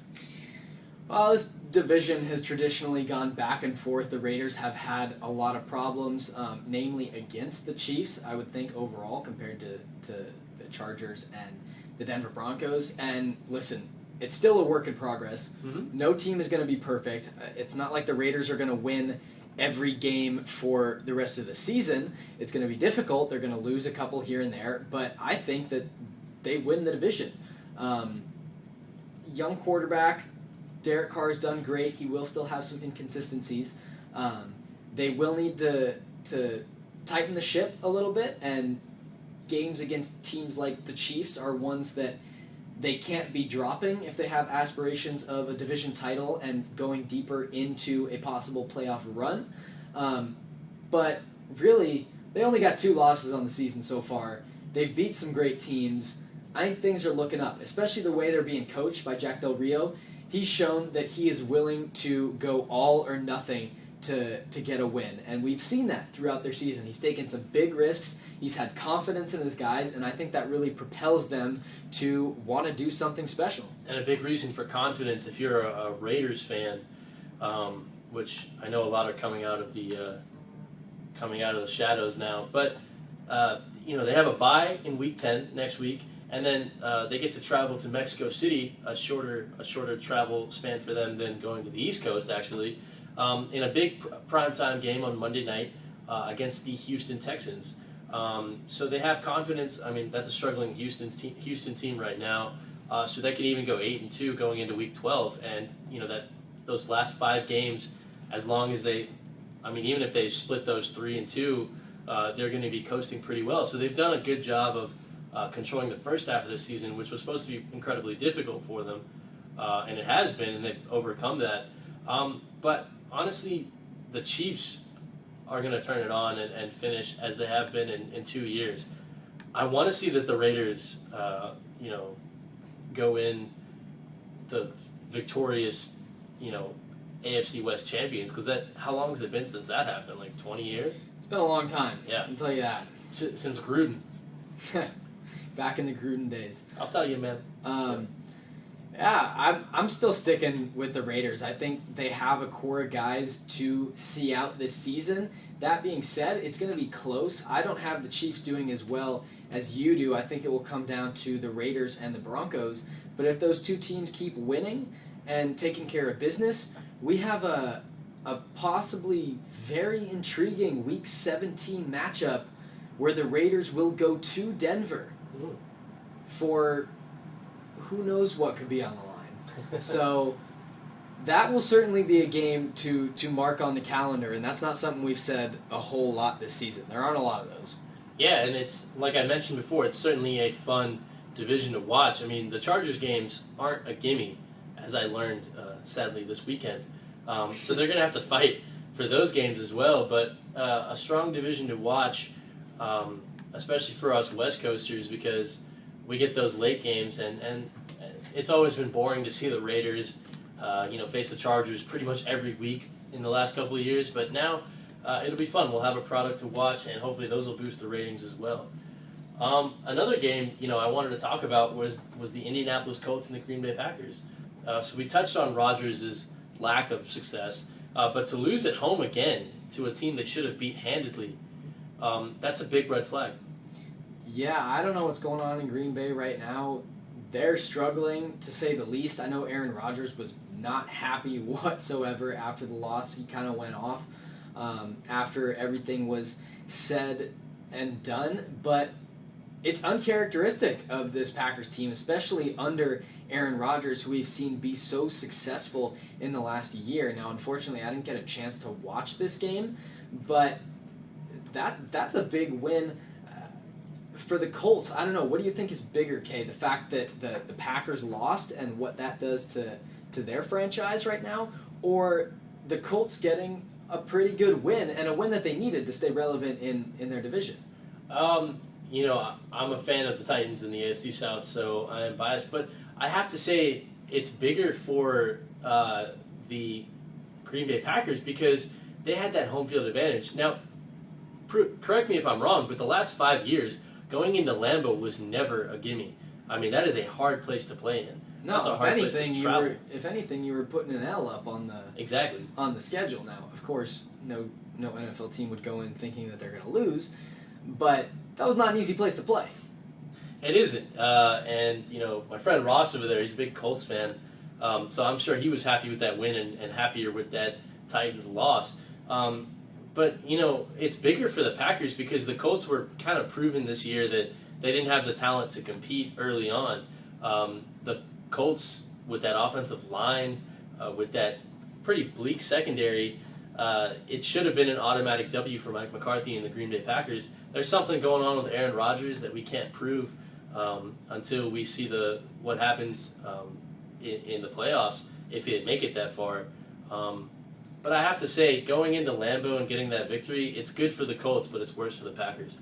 Well, this division has traditionally gone back and forth. The Raiders have had a lot of problems, namely against the Chiefs, I would think, overall, compared to the Chargers and the Denver Broncos. And listen, it's still a work in progress. Mm-hmm. No team is going to be perfect. It's not like the Raiders are going to win every game for the rest of the season. It's going to be difficult. They're going to lose a couple here and there, but I think that they win the division. Young quarterback, Derek Carr's done great. He will still have some inconsistencies. They will need to tighten the ship a little bit, and games against teams like the Chiefs are ones that they can't be dropping if they have aspirations of a division title and going deeper into a possible playoff run. But really, they only got 2 losses on the season so far. They've beat some great teams. I think things are looking up, especially the way they're being coached by Jack Del Rio. He's shown that he is willing to go all or nothing to get a win, and we've seen that throughout their season. He's taken some big risks. He's had confidence in his guys, and I think that really propels them to want to do something special. And a big reason for confidence, if you're a Raiders fan, which I know a lot are coming out of the shadows now, but they have a bye in Week 10 next week, and then they get to travel to Mexico City, a shorter travel span for them than going to the East Coast, actually, in a big primetime game on Monday night against the Houston Texans. So they have confidence. I mean, that's a struggling Houston team right now. So they could even go 8-2 going into Week 12, and that those last 5 games, as long as even if they split those 3-2, they're going to be coasting pretty well. So they've done a good job of controlling the first half of the season, which was supposed to be incredibly difficult for them, and it has been, and they've overcome that. But honestly, the Chiefs are going to turn it on and finish as they have been in 2 years. I want to see that the Raiders, go in the victorious, AFC West champions, because how long has it been since that happened? Like 20 years? It's been a long time. Yeah. I'll tell you that. Since Gruden. Back in the Gruden days. I'll tell you, man. Yeah, I'm still sticking with the Raiders. I think they have a core of guys to see out this season. That being said, it's going to be close. I don't have the Chiefs doing as well as you do. I think it will come down to the Raiders and the Broncos. But if those two teams keep winning and taking care of business, we have a possibly very intriguing Week 17 matchup where the Raiders will go to Denver for who knows what could be on the line. So that will certainly be a game to mark on the calendar, and that's not something we've said a whole lot this season. There aren't a lot of those. Yeah, and it's, like I mentioned before, it's certainly a fun division to watch. I mean, the Chargers games aren't a gimme, as I learned, sadly, this weekend. So they're going to have to fight for those games as well, but a strong division to watch, especially for us West Coasters, because we get those late games, and it's always been boring to see the Raiders face the Chargers pretty much every week in the last couple of years, but now it'll be fun. We'll have a product to watch, and hopefully those will boost the ratings as well. Another game, I wanted to talk about was the Indianapolis Colts and the Green Bay Packers. So we touched on Rodgers' lack of success, but to lose at home again to a team that should have beat handedly, that's a big red flag. Yeah, I don't know what's going on in Green Bay right now. They're struggling, to say the least. I know Aaron Rodgers was not happy whatsoever after the loss. He kind of went off after everything was said and done, but it's uncharacteristic of this Packers team, especially under Aaron Rodgers, who we've seen be so successful in the last year. Now, unfortunately, I didn't get a chance to watch this game, but that's a big win for the Colts. I don't know. What do you think is bigger, Kay? The fact that the Packers lost and what that does to their franchise right now, or the Colts getting a pretty good win and a win that they needed to stay relevant in their division? I'm a fan of the Titans in the AFC South, so I am biased, but I have to say it's bigger for the Green Bay Packers because they had that home field advantage. Now, correct me if I'm wrong, but the last 5 years, going into Lambeau was never a gimme. I mean, that is a hard place to play in. No, That's a hard place to travel. If anything, you were putting an L up on the schedule. Now, of course, no NFL team would go in thinking that they're going to lose, but that was not an easy place to play. It isn't, and my friend Ross over there, he's a big Colts fan, so I'm sure he was happy with that win and happier with that Titans loss. But it's bigger for the Packers because the Colts were kind of proven this year that they didn't have the talent to compete early on. The Colts, with that offensive line, with that pretty bleak secondary, it should have been an automatic W for Mike McCarthy and the Green Bay Packers. There's something going on with Aaron Rodgers that we can't prove until we see what happens in the playoffs, if he'd make it that far. But I have to say, going into Lambeau and getting that victory, it's good for the Colts, but it's worse for the Packers.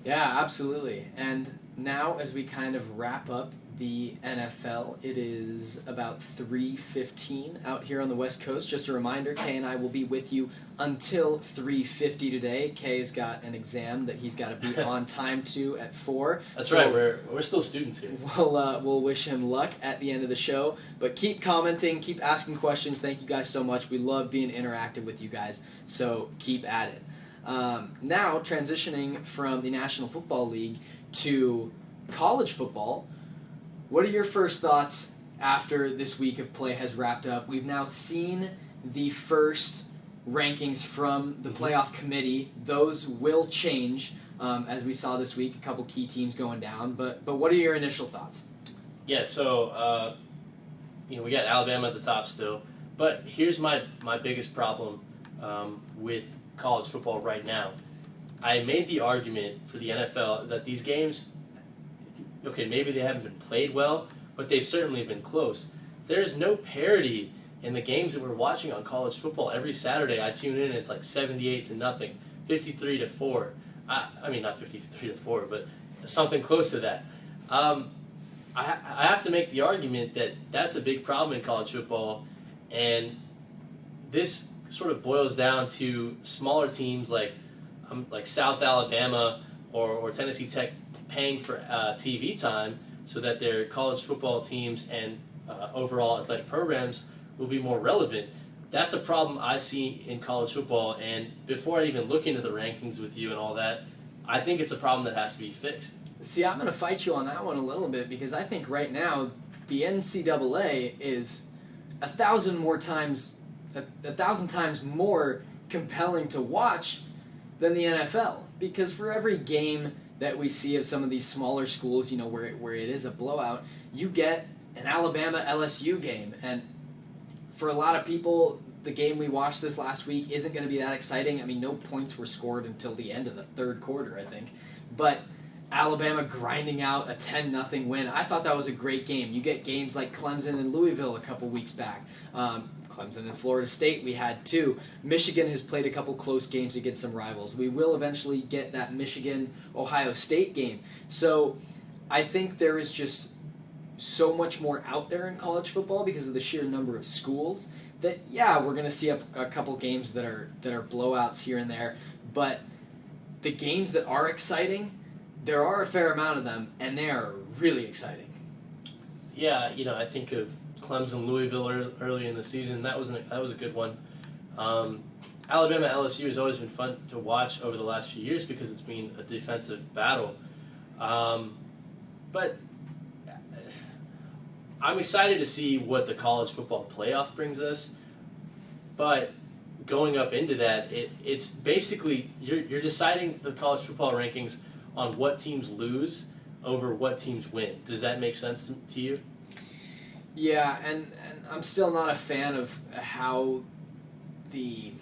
Yeah, absolutely. And now, as we kind of wrap up the NFL, it is about 3:15 out here on the West Coast. Just a reminder, Kay and I will be with you until 3:50 today. Kay's got an exam that he's got to be on time to at 4. That's right. We're still students here. We'll wish him luck at the end of the show. But keep commenting, keep asking questions. Thank you guys so much. We love being interactive with you guys, so keep at it. Now, transitioning from the National Football League to college football, what are your first thoughts after this week of play has wrapped up? We've now seen the first rankings from the playoff committee. Those will change as we saw this week, a couple key teams going down. But what are your initial thoughts? Yeah, so we got Alabama at the top still, but here's my biggest problem with college football right now. I made the argument for the NFL that these games, okay, maybe they haven't been played well, but they've certainly been close. There's no parity in the games that we're watching on college football. Every Saturday I tune in and it's like 78-0, 53-4. I mean, not 53-4, but something close to that. I have to make the argument that that's a big problem in college football, and this sort of boils down to smaller teams like South Alabama or Tennessee Tech paying for TV time so that their college football teams and overall athletic programs will be more relevant. That's a problem I see in college football, and before I even look into the rankings with you and all that, I think it's a problem that has to be fixed. See, I'm going to fight you on that one a little bit because I think right now the NCAA is 1,000 times more compelling to watch than the NFL, because for every game that we see of some of these smaller schools, where it is a blowout, you get an Alabama LSU game, and for a lot of people, the game we watched this last week isn't going to be that exciting. I mean, no points were scored until the end of the third quarter, I think, but Alabama grinding out a 10-0 win. I thought that was a great game. You get games like Clemson and Louisville a couple weeks back. Clemson and Florida State we had too. Michigan has played a couple close games against some rivals. We will eventually get that Michigan-Ohio State game. So I think there is just so much more out there in college football because of the sheer number of schools that, yeah, we're going to see a couple games that are blowouts here and there. But the games that are exciting, there are a fair amount of them, and they are really exciting. Yeah, I think of Clemson, Louisville early in the season. That was a good one. Alabama, LSU has always been fun to watch over the last few years because it's been a defensive battle. But I'm excited to see what the college football playoff brings us. But going up into that, it's basically you're deciding the college football rankings on what teams lose over what teams win. Does that make sense to you? Yeah, and I'm still not a fan of how the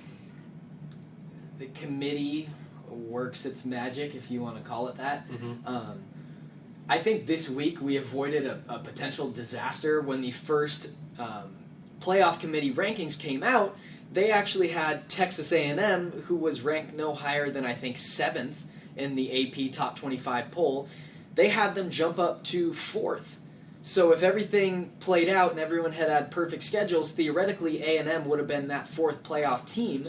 committee works its magic, if you want to call it that. Mm-hmm. I think this week we avoided a potential disaster when the first playoff committee rankings came out. They actually had Texas A&M, who was ranked no higher than I think 7th in the AP Top 25 poll. They had them jump up to 4th. So if everything played out and everyone had perfect schedules, theoretically A&M would have been that 4th playoff team.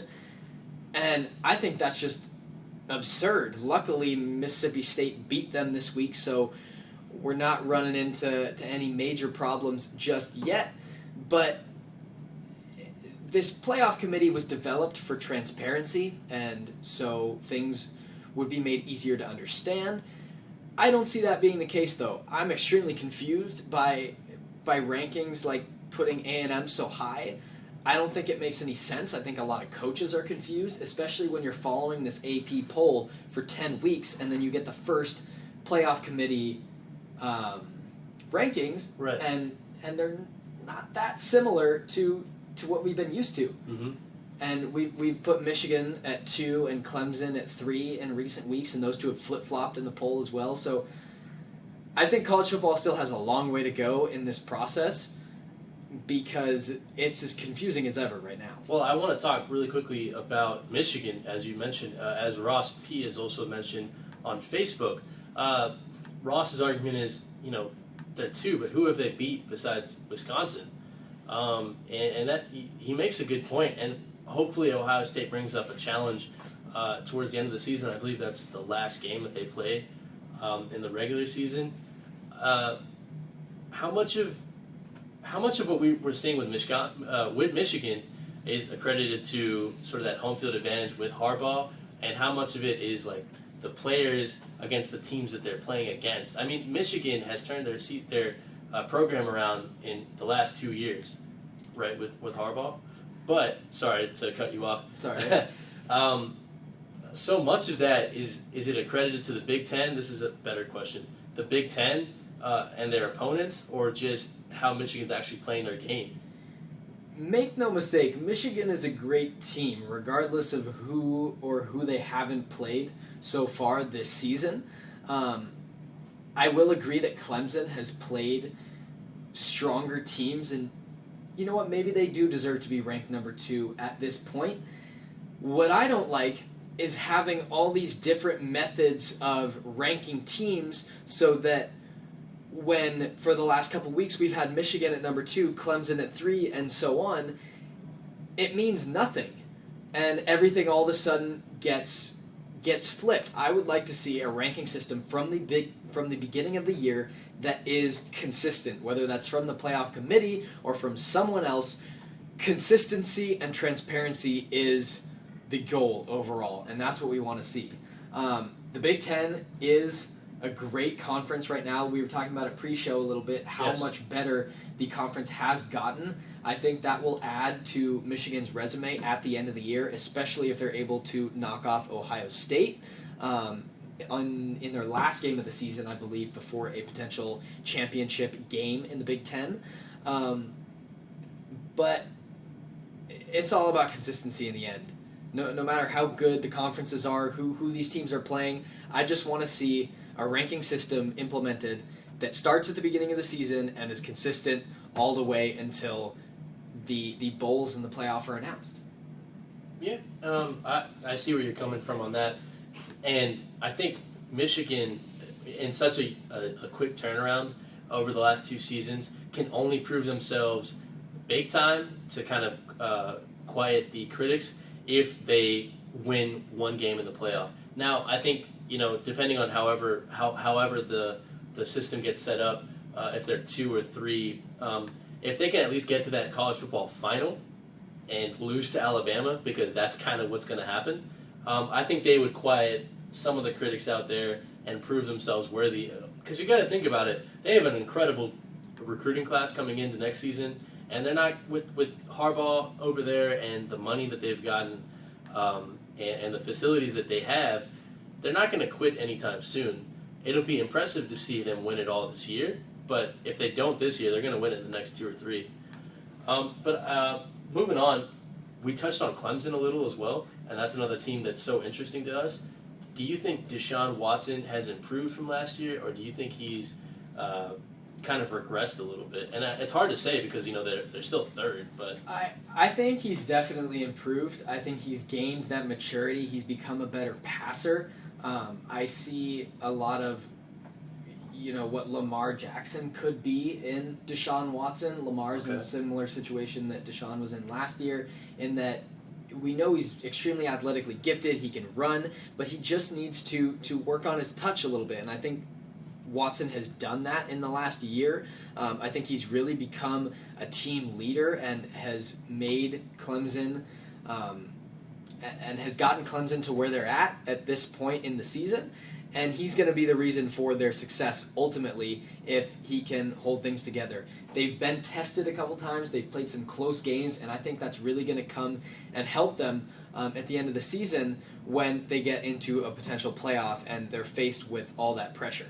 And I think that's just absurd. Luckily, Mississippi State beat them this week, so we're not running into any major problems just yet. But this playoff committee was developed for transparency, and so things would be made easier to understand. I don't see that being the case, though. I'm extremely confused by rankings like putting A&M so high. I don't think it makes any sense. I think a lot of coaches are confused, especially when you're following this AP poll for 10 weeks and then you get the first playoff committee rankings, right. and they're not that similar to what we've been used to. Mm-hmm. And we've put Michigan at 2 and Clemson at 3 in recent weeks, and those two have flip-flopped in the poll as well. So I think college football still has a long way to go in this process because it's as confusing as ever right now. Well, I want to talk really quickly about Michigan, as you mentioned, as Ross P. has also mentioned on Facebook. Ross's argument is, they're 2, but who have they beat besides Wisconsin? And that he makes a good point, and hopefully Ohio State brings up a challenge towards the end of the season. I believe that's the last game that they play in the regular season. How much of what we're seeing with Michigan is accredited to sort of that home field advantage with Harbaugh, and how much of it is like the players against the teams that they're playing against? I mean, Michigan has turned their program around in the last 2 years, right, with Harbaugh. But, sorry to cut you off. Sorry. so much of that is it accredited to the Big Ten? This is a better question. The Big Ten and their opponents, or just how Michigan's actually playing their game? Make no mistake, Michigan is a great team, regardless of who they haven't played so far this season. I will agree that Clemson has played stronger teams, and you know what? Maybe they do deserve to be ranked number 2 at this point. What I don't like is having all these different methods of ranking teams so that when, for the last couple weeks, we've had Michigan at number 2, Clemson at 3, and so on, it means nothing. And everything all of a sudden gets flipped. I would like to see a ranking system from the beginning of the year that is consistent, whether that's from the playoff committee or from someone else. Consistency and transparency is the goal overall, and that's what we want to see. The Big Ten is a great conference right now. We were talking about it pre-show a little bit, how much better the conference has gotten. I think that will add to Michigan's resume at the end of the year, especially if they're able to knock off Ohio State in their last game of the season, I believe, before a potential championship game in the Big Ten. But it's all about consistency in the end. No matter how good the conferences are, who these teams are playing, I just want to see a ranking system implemented that starts at the beginning of the season and is consistent all the way until the bowls and the playoff are announced. Yeah, I see where you're coming from on that. And I think Michigan, in such a quick turnaround over the last 2 seasons, can only prove themselves big time to kind of quiet the critics if they win one game in the playoff. Now, I think, depending on however the system gets set up, if they're 2 or 3, if they can at least get to that college football final and lose to Alabama, because that's kind of what's going to happen, I think they would quiet some of the critics out there and prove themselves worthy. Because you got to think about it, they have an incredible recruiting class coming into next season, and they're not with Harbaugh over there and the money that they've gotten and the facilities that they have. They're not going to quit anytime soon. It'll be impressive to see them win it all this year, but if they don't this year, they're going to win it the next 2 or 3. But moving on, we touched on Clemson a little as well, and that's another team that's so interesting to us. Do you think Deshaun Watson has improved from last year, or do you think he's kind of regressed a little bit? And it's hard to say because they're still 3rd, but I think he's definitely improved. I think he's gained that maturity. He's become a better passer. I see a lot of what Lamar Jackson could be in Deshaun Watson. Lamar's in a similar situation that Deshaun was in last year, in that we know he's extremely athletically gifted. He can run, but he just needs to work on his touch a little bit. And I think Watson has done that in the last year. I think he's really become a team leader and has made Clemson and has gotten Clemson to where they're at this point in the season. And he's going to be the reason for their success ultimately if he can hold things together. They've been tested a couple times. They've played some close games, and I think that's really going to come and help them at the end of the season when they get into a potential playoff and they're faced with all that pressure.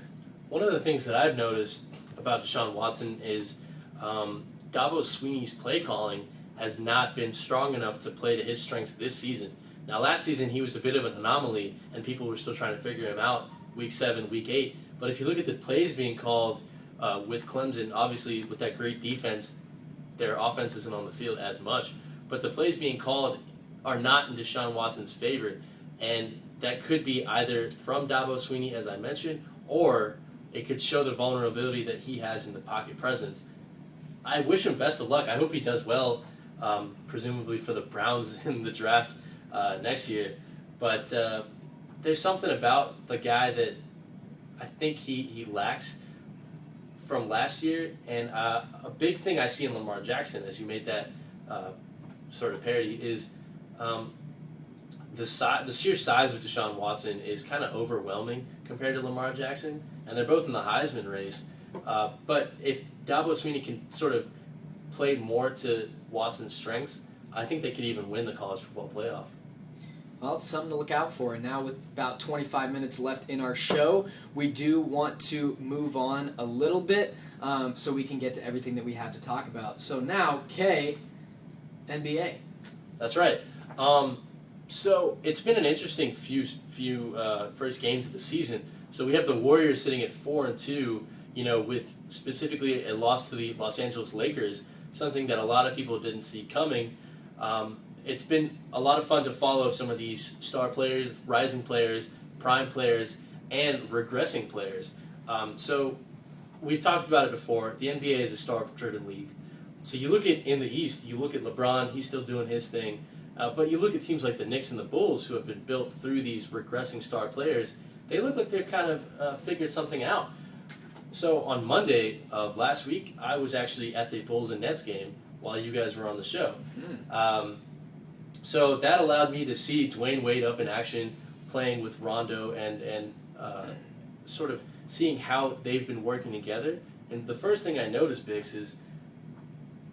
One of the things that I've noticed about Deshaun Watson is Dabo Swinney's play calling has not been strong enough to play to his strengths this season. Now, last season he was a bit of an anomaly, and people were still trying to figure him out week 7, week 8. But if you look at the plays being called with Clemson, obviously with that great defense, their offense isn't on the field as much. But the plays being called are not in Deshaun Watson's favor, and that could be either from Dabo Swinney, as I mentioned, or it could show the vulnerability that he has in the pocket presence. I wish him best of luck. I hope he does well, presumably for the Browns in the draft next year. But there's something about the guy that I think he lacks from last year. And a big thing I see in Lamar Jackson, as you made that sort of parody, is the sheer size of Deshaun Watson is kind of overwhelming compared to Lamar Jackson. And they're both in the Heisman race. But if Dabo Swinney can sort of play more to Watson's strengths, I think they could even win the college football playoff. Well, it's something to look out for. And now with about 25 minutes left in our show, we do want to move on a little bit so we can get to everything that we have to talk about. So now, K, NBA. That's right. So it's been an interesting few first games of the season. So we have the Warriors sitting at 4-2, with specifically a loss to the Los Angeles Lakers, something that a lot of people didn't see coming. It's been a lot of fun to follow some of these star players, rising players, prime players, and regressing players. So we've talked about it before. The NBA is a star-driven league. So you look at in the East, you look at LeBron, he's still doing his thing. But you look at teams like the Knicks and the Bulls, who have been built through these regressing star players. They look like they've kind of figured something out. So on Monday of last week, I was actually at the Bulls and Nets game while you guys were on the show. So that allowed me to see Dwayne Wade up in action, playing with Rondo and sort of seeing how they've been working together. And the first thing I noticed, Bix, is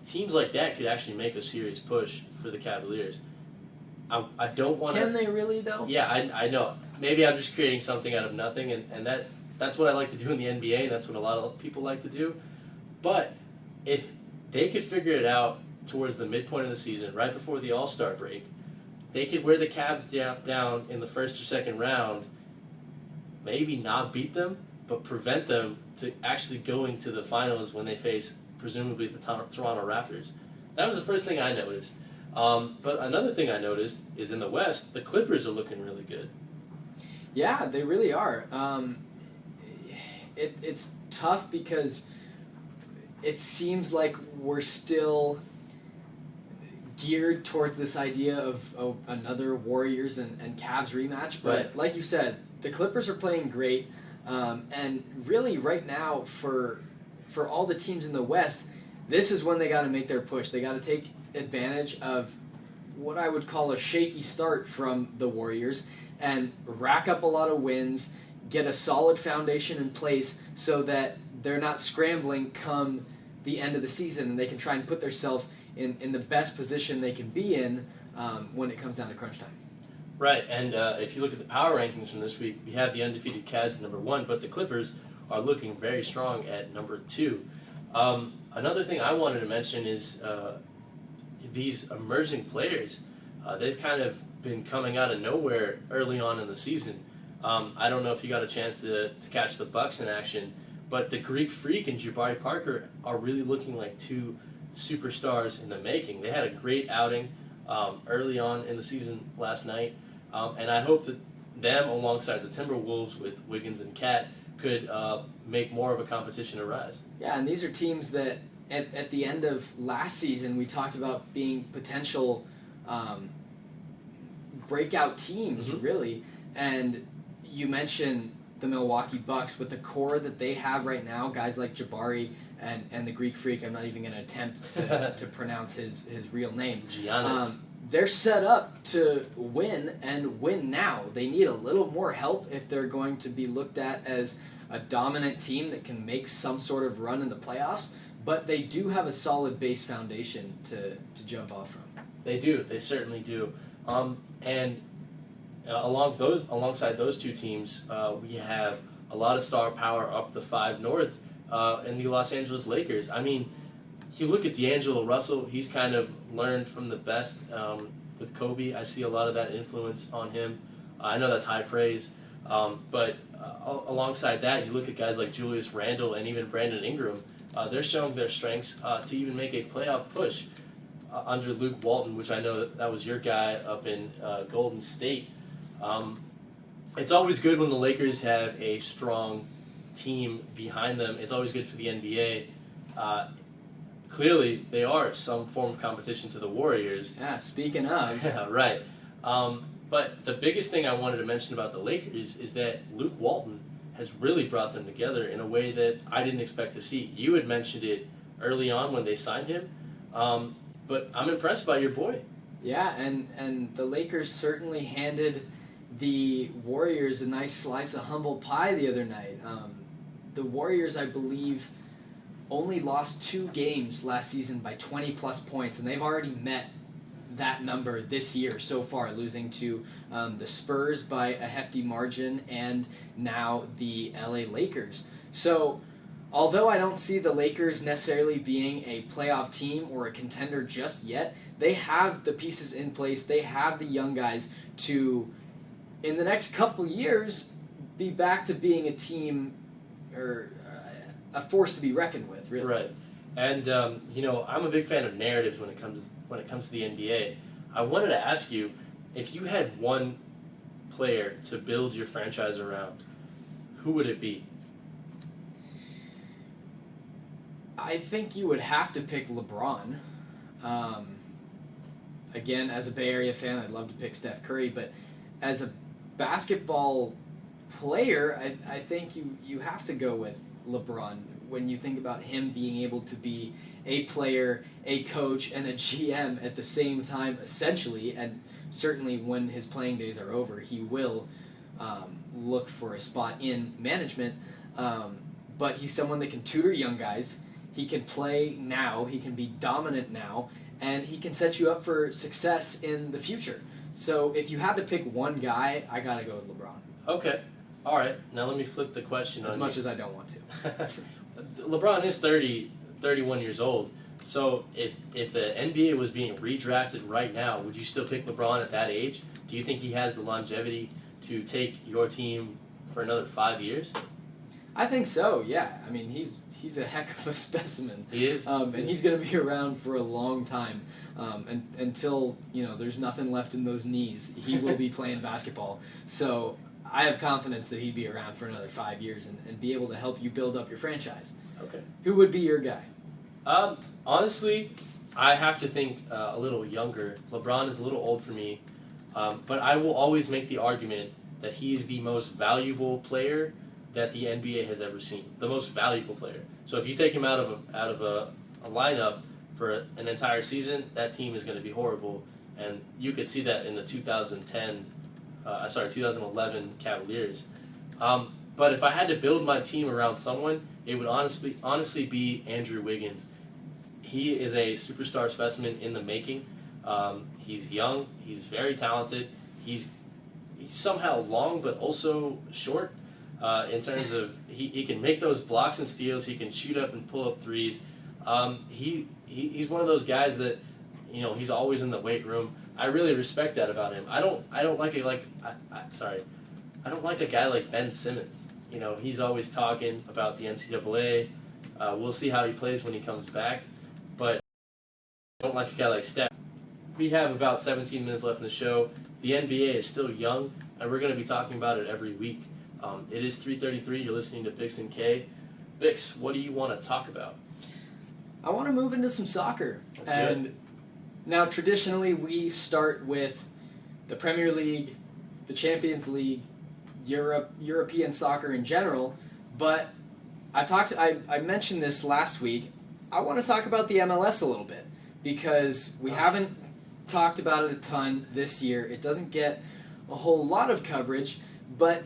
teams like that could actually make a serious push for the Cavaliers. I don't want to... Can they really, though? Yeah, I know. Maybe I'm just creating something out of nothing, and that's what I like to do in the NBA, and that's what a lot of people like to do. But if they could figure it out towards the midpoint of the season, right before the All-Star break, they could wear the Cavs down in the first or second round, maybe not beat them, but prevent them to actually going to the finals when they face, presumably, the Toronto Raptors. That was the first thing I noticed. But another thing I noticed is in the West, the Clippers are looking really good. Yeah, they really are. It's tough because it seems like we're still geared towards this idea of another Warriors and Cavs rematch. But Right. like you said, the Clippers are playing great. And really right now for all the teams in the West, this is when they got to make their push. They got to take advantage of what I would call a shaky start from the Warriors and rack up a lot of wins, get a solid foundation in place so that they're not scrambling come the end of the season and they can try and put themselves in the best position they can be in when it comes down to crunch time. Right, and if you look at the power rankings from this week, we have the undefeated Cavs at number 1, but the Clippers are looking very strong at number 2. Another thing I wanted to mention is these emerging players. They've kind of been coming out of nowhere early on in the season. I don't know if you got a chance to catch the Bucks in action, but the Greek Freak and Jabari Parker are really looking like two superstars in the making. They had a great outing early on in the season last night, and I hope that them, alongside the Timberwolves with Wiggins and Cat, could make more of a competition arise. Yeah, and these are teams that at the end of last season we talked about being potential breakout teams, really. And you mentioned the Milwaukee Bucks with the core that they have right now, guys like Jabari and the Greek Freak. I'm not even going to attempt to pronounce his real name. Giannis. They're set up to win and win now. They need a little more help if they're going to be looked at as a dominant team that can make some sort of run in the playoffs. But they do have a solid base foundation to jump off from. They do. They certainly do. And alongside those two teams, we have a lot of star power up the 5 North in the Los Angeles Lakers. I mean, you look at D'Angelo Russell, he's kind of learned from the best with Kobe. I see a lot of that influence on him. I know that's high praise. But alongside that, you look at guys like Julius Randle and even Brandon Ingram. They're showing their strengths to even make a playoff push under Luke Walton, which I know that was your guy up in Golden State. It's always good when the Lakers have a strong team behind them. It's always good for the NBA. Clearly, they are some form of competition to the Warriors. Yeah, speaking of. Yeah, right. But the biggest thing I wanted to mention about the Lakers is that Luke Walton has really brought them together in a way that I didn't expect to see. You had mentioned it early on when they signed him, but I'm impressed by your boy. Yeah, and the Lakers certainly handed the Warriors a nice slice of humble pie the other night. The Warriors, I believe, only lost 2 games last season by 20-plus points, and they've already met that number this year so far, losing to the Spurs by a hefty margin and now the LA Lakers. So, although I don't see the Lakers necessarily being a playoff team or a contender just yet, they have the pieces in place. They have the young guys to, in the next couple years, be back to being a team or a force to be reckoned with, really. Right. And I'm a big fan of narratives when it comes to the NBA. I wanted to ask you, if you had one player to build your franchise around, who would it be? I think you would have to pick LeBron. Again, as a Bay Area fan, I'd love to pick Steph Curry, but as a basketball player, I think you have to go with LeBron when you think about him being able to be a player, a coach, and a GM at the same time, essentially, and certainly when his playing days are over, he will look for a spot in management. But he's someone that can tutor young guys. He can play now. He can be dominant now. And he can set you up for success in the future. So if you had to pick one guy, I got to go with LeBron. Okay. All right. Now let me flip the question as much as I don't want to. LeBron is 31 years old. So if the NBA was being redrafted right now, would you still pick LeBron at that age? Do you think he has the longevity to take your team for another 5 years? I think so, yeah. I mean, he's a heck of a specimen. He is. And he's going to be around for a long time. And until, there's nothing left in those knees, he will be playing basketball. So I have confidence that he'd be around for another 5 years and be able to help you build up your franchise. Okay. Who would be your guy? Honestly, I have to think a little younger. LeBron is a little old for me. But I will always make the argument that he is the most valuable player that the NBA has ever seen. The most valuable player. So if you take him out of a lineup for an entire season, that team is going to be horrible. And you could see that in the 2011 Cavaliers. But if I had to build my team around someone, it would honestly be Andrew Wiggins. He is a superstar specimen in the making. He's young. He's very talented. He's somehow long but also short in terms of he can make those blocks and steals. He can shoot up and pull up threes. He's one of those guys that he's always in the weight room. I really respect that about him. I don't like I don't like a guy like Ben Simmons. He's always talking about the NCAA. We'll see how he plays when he comes back. But I don't like a guy like Steph. We have about 17 minutes left in the show. The NBA is still young, and we're going to be talking about it every week. It is 3:33. You're listening to Bix and K. Bix, what do you want to talk about? I want to move into some soccer. That's good. Now, traditionally, we start with the Premier League, the Champions League, European soccer in general, but I mentioned this last week. I want to talk about the MLS a little bit because we haven't talked about it a ton this year. It doesn't get a whole lot of coverage, but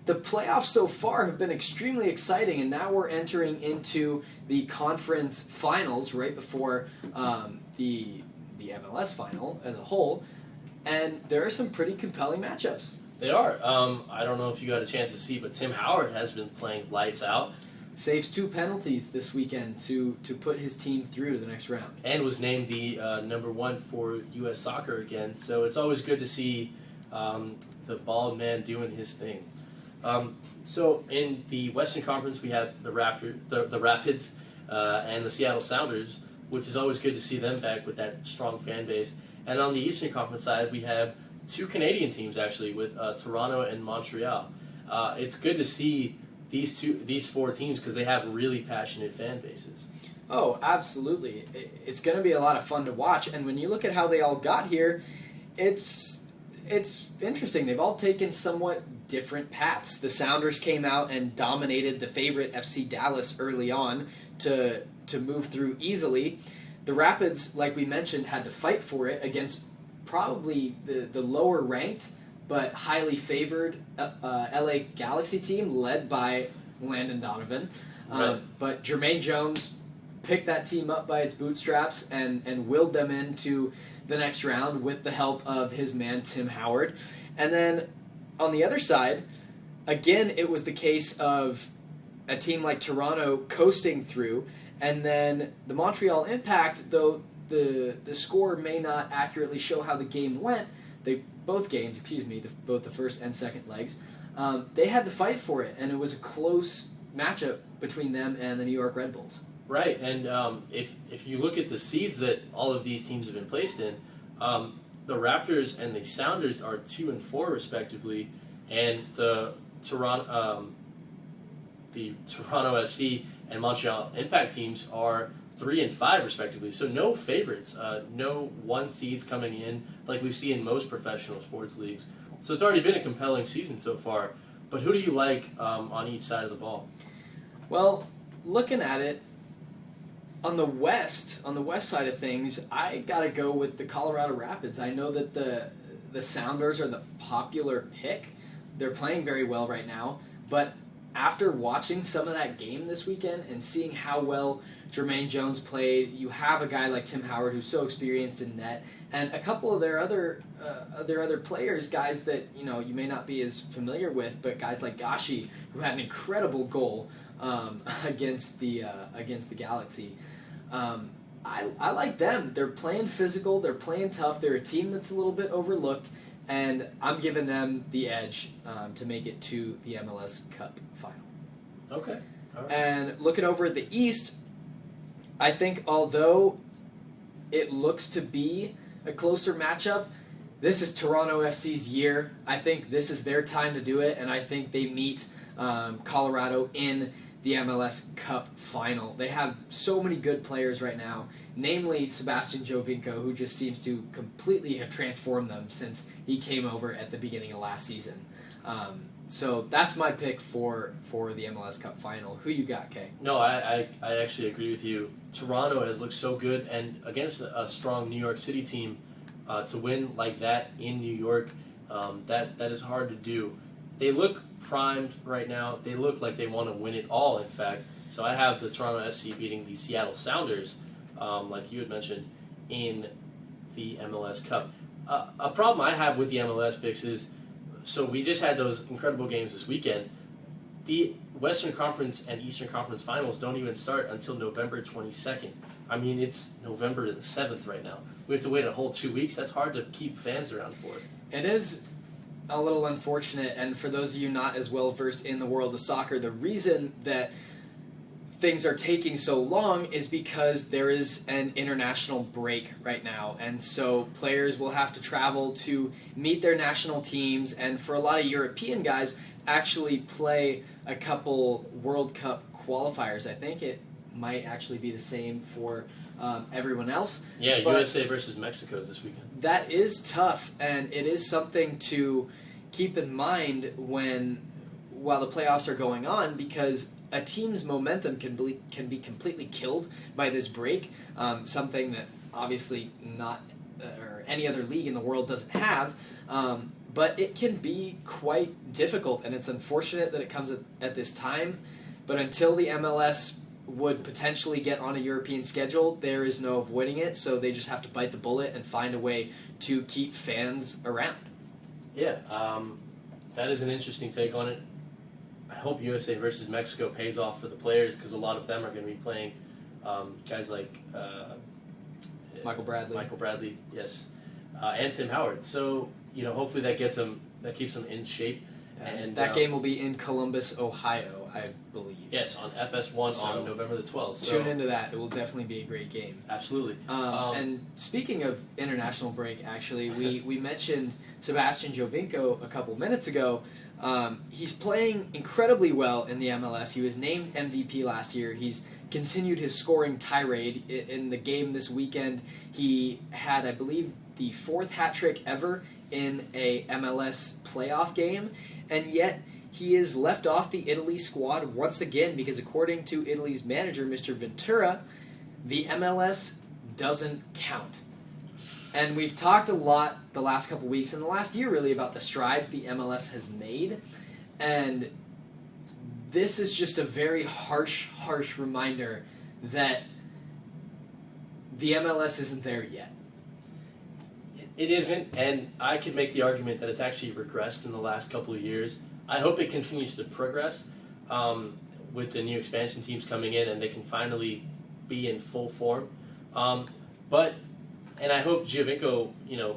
the playoffs so far have been extremely exciting, and now we're entering into the conference finals right before the MLS final as a whole, and there are some pretty compelling matchups. They are. I don't know if you got a chance to see, but Tim Howard has been playing lights out. Saves 2 penalties this weekend to put his team through to the next round. And was named the number 1 for U.S. soccer again. So it's always good to see the bald man doing his thing. So in the Western Conference, we have the Rapids and the Seattle Sounders, which is always good to see them back with that strong fan base. And on the Eastern Conference side, we have 2 Canadian teams, actually, with Toronto and Montreal. It's good to see these 4 teams because they have really passionate fan bases. Oh, absolutely. It's going to be a lot of fun to watch. And when you look at how they all got here, it's interesting. They've all taken somewhat different paths. The Sounders came out and dominated the favorite FC Dallas early on to move through easily. The Rapids, like we mentioned, had to fight for it against probably the lower ranked but highly favored LA Galaxy team led by Landon Donovan. Right. But Jermaine Jones picked that team up by its bootstraps and willed them into the next round with the help of his man Tim Howard. And then on the other side, again, it was the case of a team like Toronto coasting through, and then the Montreal Impact, though the score may not accurately show how the game went, both the first and second legs, they had to fight for it, and it was a close matchup between them and the New York Red Bulls. Right, and if you look at the seeds that all of these teams have been placed in, the Raptors and the Sounders are 2 and 4 respectively, and the Toronto FC and Montreal Impact teams are 3 and 5 respectively. So no favorites, no one seeds coming in like we see in most professional sports leagues. So it's already been a compelling season so far. But who do you like on each side of the ball? Well, looking at it, on the west side of things, I gotta go with the Colorado Rapids. I know that the Sounders are the popular pick. They're playing very well right now, but after watching some of that game this weekend and seeing how well Jermaine Jones played, you have a guy like Tim Howard who's so experienced in net, and a couple of their other players, guys that you may not be as familiar with, but guys like Gashi, who had an incredible goal against the Galaxy. I like them. They're playing physical. They're playing tough. They're a team that's a little bit overlooked, and I'm giving them the edge to make it to the MLS Cup final. Okay. All right. And looking over at the East, I think although it looks to be a closer matchup, this is Toronto FC's year. I think this is their time to do it, and I think they meet Colorado in the MLS Cup final. They have so many good players right now, namely Sebastian Jovinko, who just seems to completely have transformed them since he came over at the beginning of last season. So that's my pick for the MLS Cup final. Who you got, Kay? No, I actually agree with you. Toronto has looked so good, and against a strong New York City team, to win like that in New York, that is hard to do. They look primed right now. They look like they want to win it all, in fact. So I have the Toronto FC beating the Seattle Sounders, like you had mentioned, in the MLS Cup. A problem I have with the MLS, Bix, is so we just had those incredible games this weekend. The Western Conference and Eastern Conference finals don't even start until November 22nd. I mean, it's November the 7th right now. We have to wait a whole 2 weeks. That's hard to keep fans around for. It is a little unfortunate, and for those of you not as well versed in the world of soccer, the reason that things are taking so long is because there is an international break right now, and so players will have to travel to meet their national teams, and for a lot of European guys, actually play a couple World Cup qualifiers. I think it might actually be the same for everyone else. Yeah, USA versus Mexico is this weekend. That is tough, and it is something to keep in mind while the playoffs are going on, because a team's momentum can be completely killed by this break, something that obviously not or any other league in the world doesn't have, but it can be quite difficult, and it's unfortunate that it comes at this time, but until the MLS would potentially get on a European schedule, there is no avoiding it, so they just have to bite the bullet and find a way to keep fans around. Yeah, that is an interesting take on it. I hope USA versus Mexico pays off for the players, because a lot of them are going to be playing guys like Michael Bradley, yes, and Tim Howard. So hopefully that keeps them in shape. And that game will be in Columbus, Ohio, I believe. Yes, on FS1 on November the 12th. So tune into that. It will definitely be a great game. Absolutely. And speaking of international break, actually, we mentioned Sebastian Jovinko a couple minutes ago. He's playing incredibly well in the MLS. He was named MVP last year. He's continued his scoring tirade. In the game this weekend, he had, I believe, the 4th hat trick ever in a MLS playoff game, and yet he is left off the Italy squad once again because, according to Italy's manager, Mr. Ventura, the MLS doesn't count. And we've talked a lot the last couple weeks and the last year really about the strides the MLS has made, and this is just a very harsh reminder that the MLS isn't there yet. It isn't, and I could make the argument that it's actually regressed in the last couple of years. I hope it continues to progress with the new expansion teams coming in, and they can finally be in full form. And I hope Giovinco,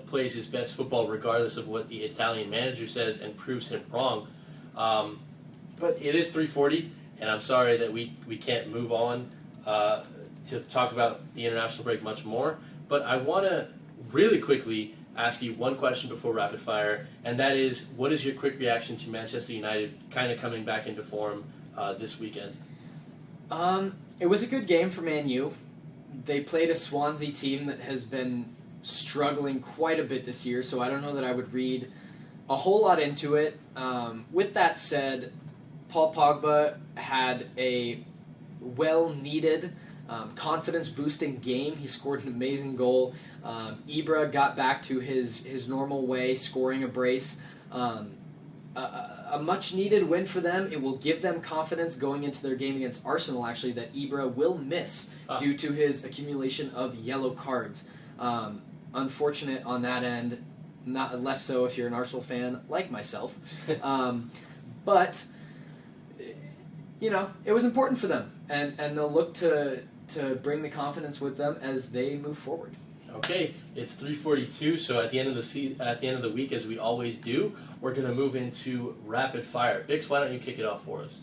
plays his best football regardless of what the Italian manager says and proves him wrong. But it is 3:40, and I'm sorry that we can't move on to talk about the international break much more. But I want to really quickly ask you one question before rapid fire, and that is, what is your quick reaction to Manchester United kind of coming back into form this weekend? It was a good game for Man U. They played a Swansea team that has been struggling quite a bit this year, so I don't know that I would read a whole lot into it. With that said, Paul Pogba had a well-needed, confidence-boosting game. He scored an amazing goal. Ibra got back to his normal way, scoring a brace. A much-needed win for them. It will give them confidence going into their game against Arsenal, actually, that Ibra will miss due to his accumulation of yellow cards. Unfortunate on that end, not less so if you're an Arsenal fan like myself. But, it was important for them, and they'll look to bring the confidence with them as they move forward. Okay, it's 3:42. So at the end of the week, as we always do, we're going to move into rapid fire. Bix, why don't you kick it off for us?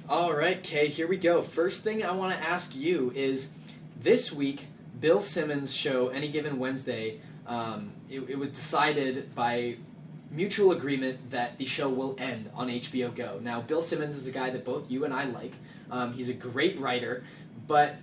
All right, Kay, here we go. First thing I want to ask you is, this week, Bill Simmons' show, Any Given Wednesday, it was decided by mutual agreement that the show will end on HBO Go. Now, Bill Simmons is a guy that both you and I like. He's a great writer, but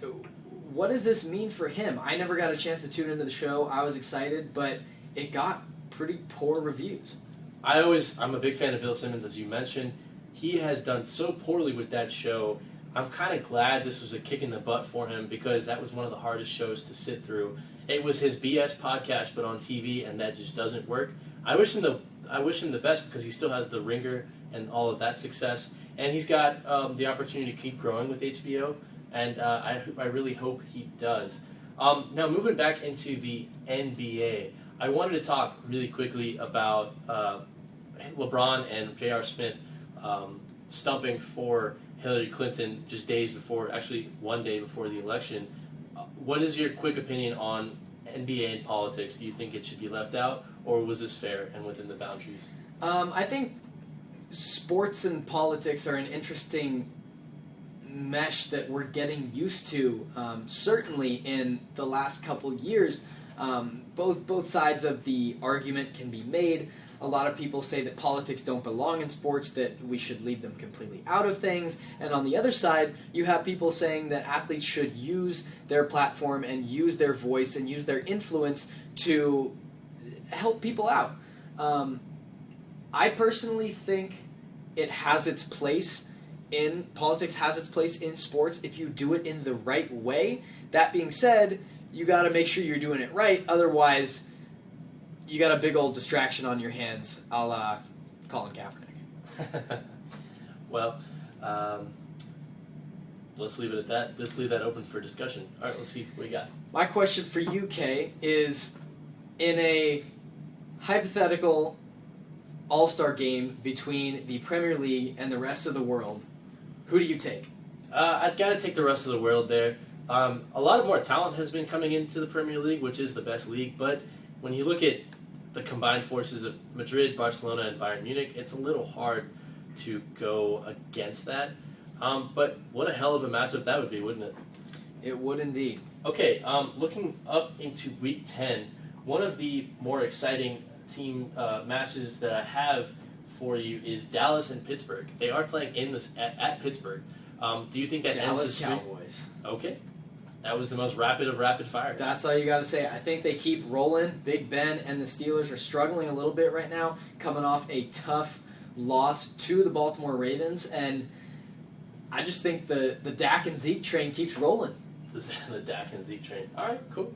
what does this mean for him? I never got a chance to tune into the show. I was excited, but it got pretty poor reviews. I'm a big fan of Bill Simmons, as you mentioned. He has done so poorly with that show. I'm kind of glad this was a kick in the butt for him, because that was one of the hardest shows to sit through. It was his BS podcast, but on TV, and that just doesn't work. I wish him the best, because he still has the Ringer and all of that success, and he's got the opportunity to keep growing with HBO. And I really hope he does. Now, moving back into the NBA, I wanted to talk really quickly about LeBron and J.R. Smith stumping for Hillary Clinton just one day before the election. What is your quick opinion on NBA and politics? Do you think it should be left out, or was this fair and within the boundaries? I think sports and politics are an interesting mesh that we're getting used to. Certainly in the last couple years, both sides of the argument can be made. A lot of people say that politics don't belong in sports, that we should leave them completely out of things. And on the other side, you have people saying that athletes should use their platform and use their voice and use their influence to help people out. I personally think politics has its place in sports if you do it in the right way. That being said, you got to make sure you're doing it right. Otherwise, you got a big old distraction on your hands, a la Colin Kaepernick. Well, let's leave it at that. Let's leave that open for discussion. All right, let's see what we got. My question for you, Kay, is in a hypothetical all-star game between the Premier League and the rest of the world, who do you take? I've got to take the rest of the world there. A lot more talent has been coming into the Premier League, which is the best league, but when you look at the combined forces of Madrid, Barcelona, and Bayern Munich, it's a little hard to go against that. But what a hell of a matchup that would be, wouldn't it? It would indeed. Okay, looking up into Week 10, one of the more exciting team matches that I have for you is Dallas and Pittsburgh. They are playing at Pittsburgh. Do you think that ends the streak? Cowboys. Okay. That was the most rapid of rapid fires. That's all you got to say. I think they keep rolling. Big Ben and the Steelers are struggling a little bit right now, coming off a tough loss to the Baltimore Ravens, and I just think the Dak and Zeke train keeps rolling. The Dak and Zeke train. All right, cool.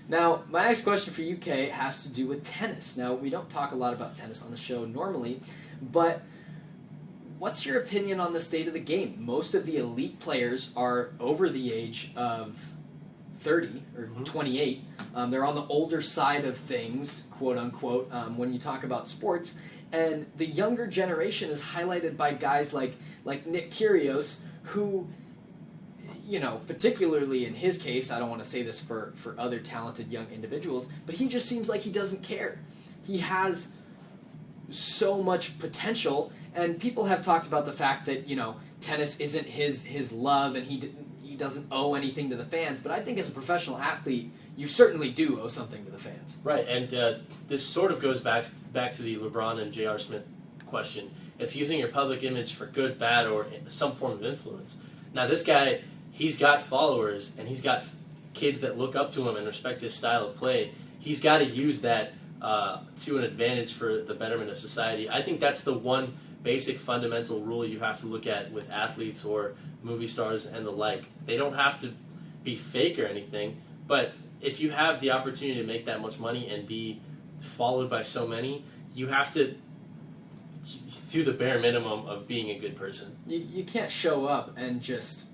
Now, my next question for you, Kay, has to do with tennis. Now, we don't talk a lot about tennis on the show normally, but what's your opinion on the state of the game? Most of the elite players are over the age of 30 or 28. They're on the older side of things, quote unquote, when you talk about sports. And the younger generation is highlighted by guys like Nick Kyrgios, who, particularly in his case, I don't want to say this for other talented young individuals, but he just seems like he doesn't care. He has so much potential, and people have talked about the fact that, tennis isn't his love, and he doesn't owe anything to the fans, but I think as a professional athlete, you certainly do owe something to the fans. Right, and this sort of goes back to the LeBron and J.R. Smith question. It's using your public image for good, bad, or some form of influence. Now, this guy, he's got followers, and he's got kids that look up to him and respect his style of play. He's got to use that to an advantage for the betterment of society. I think that's the one basic fundamental rule you have to look at with athletes or movie stars and the like. They don't have to be fake or anything, but if you have the opportunity to make that much money and be followed by so many, you have to do the bare minimum of being a good person. You can't show up and just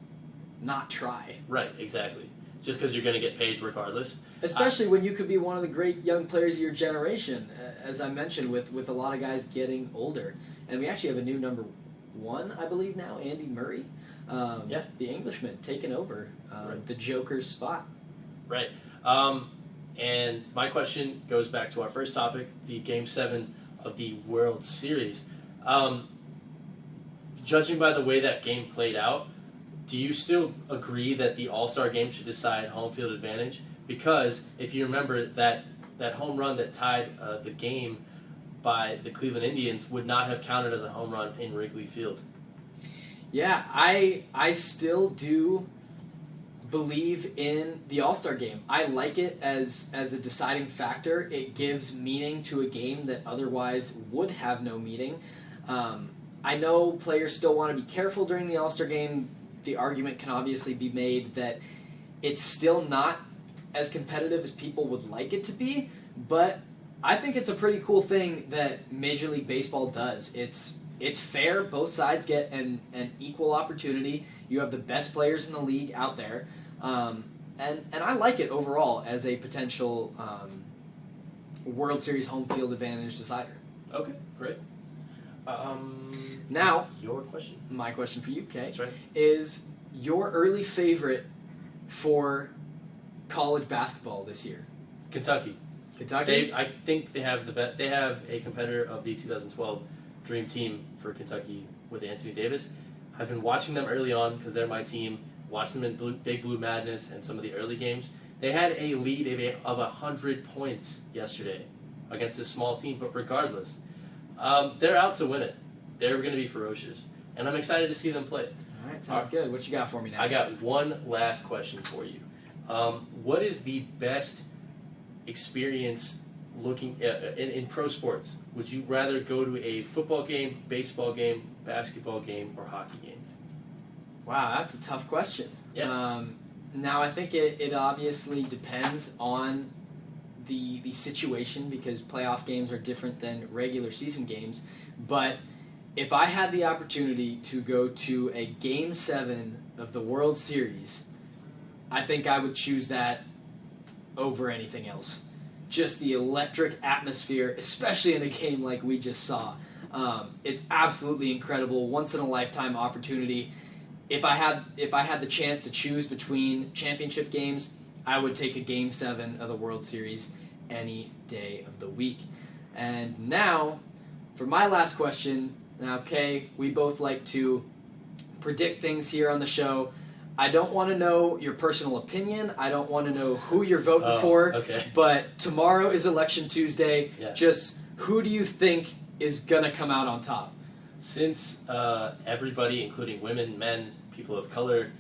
not try. Right, exactly. Just because you're going to get paid regardless. Especially when you could be one of the great young players of your generation, as I mentioned, with a lot of guys getting older. And we actually have a new number 1, I believe now, Andy Murray. The Englishman, taking over the Joker's spot. Right. And my question goes back to our first topic, the Game 7 of the World Series. Judging by the way that game played out, do you still agree that the All-Star Game should decide home field advantage? Because if you remember that home run that tied the game by the Cleveland Indians would not have counted as a home run in Wrigley Field. Yeah, I still do believe in the All-Star Game. I like it as a deciding factor. It gives meaning to a game that otherwise would have no meaning. I know players still want to be careful during the All-Star Game. The argument can obviously be made that it's still not as competitive as people would like it to be, but I think it's a pretty cool thing that Major League Baseball does. It's fair. Both sides get an equal opportunity. You have the best players in the league out there. And I like it overall as a potential World Series home field advantage decider. Okay, great. Now, your question. My question for you, Kay, That's right. is your early favorite for college basketball this year? Kentucky. Kentucky? I think they have they have a competitor of the 2012 Dream Team for Kentucky with Anthony Davis. I've been watching them early on because they're my team. Watched them in Big Blue Madness and some of the early games. They had a lead of 100 points yesterday against this small team, but regardless, they're out to win it. They're going to be ferocious, and I'm excited to see them play. All right, sounds good. What you got for me now? I got one last question for you. What is the best experience looking in pro sports? Would you rather go to a football game, baseball game, basketball game, or hockey game? Wow, that's a tough question. Yeah. Now, I think it obviously depends on the situation because playoff games are different than regular season games. But if I had the opportunity to go to a Game 7 of the World Series, I think I would choose that over anything else. Just the electric atmosphere, especially in a game like we just saw. It's absolutely incredible, once-in-a-lifetime opportunity. If I had the chance to choose between championship games, I would take a Game 7 of the World Series any day of the week. And now, for my last question, now, Kay, we both like to predict things here on the show. I don't want to know your personal opinion. I don't want to know who you're voting for. Okay. But tomorrow is Election Tuesday. Yeah. Just who do you think is going to come out on top? Since everybody, including women, men, people of color,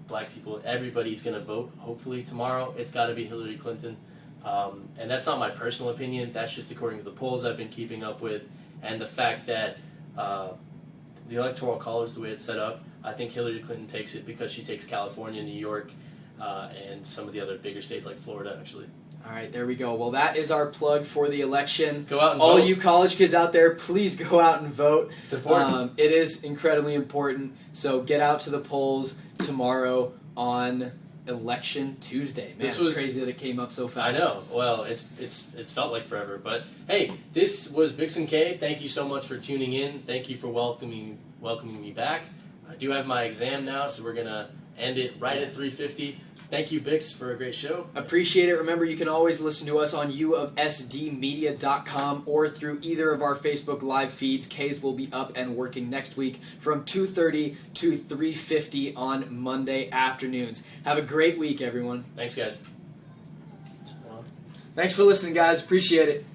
black people, everybody's going to vote, hopefully, tomorrow, it's got to be Hillary Clinton. And that's not my personal opinion. That's just according to the polls I've been keeping up with. And the fact that the Electoral College, the way it's set up, I think Hillary Clinton takes it because she takes California, New York, and some of the other bigger states like Florida, actually. All right, there we go. Well, that is our plug for the election. Go out and All vote. you college kids out there, please go out and vote. It's important. It is incredibly important. So get out to the polls tomorrow on Election Tuesday. Man, This it's was crazy that it came up so fast. I know. Well, it's felt like forever. But hey, this was Bix and K. Thank you so much for tuning in. Thank you for welcoming me back. I do have my exam now, so we're gonna end it right at 3:50. Thank you, Bix, for a great show. Appreciate it. Remember, you can always listen to us on uofsdmedia.com or through either of our Facebook Live feeds. K's will be up and working next week from 2:30 to 3:50 on Monday afternoons. Have a great week, everyone. Thanks, guys. Thanks for listening, guys. Appreciate it.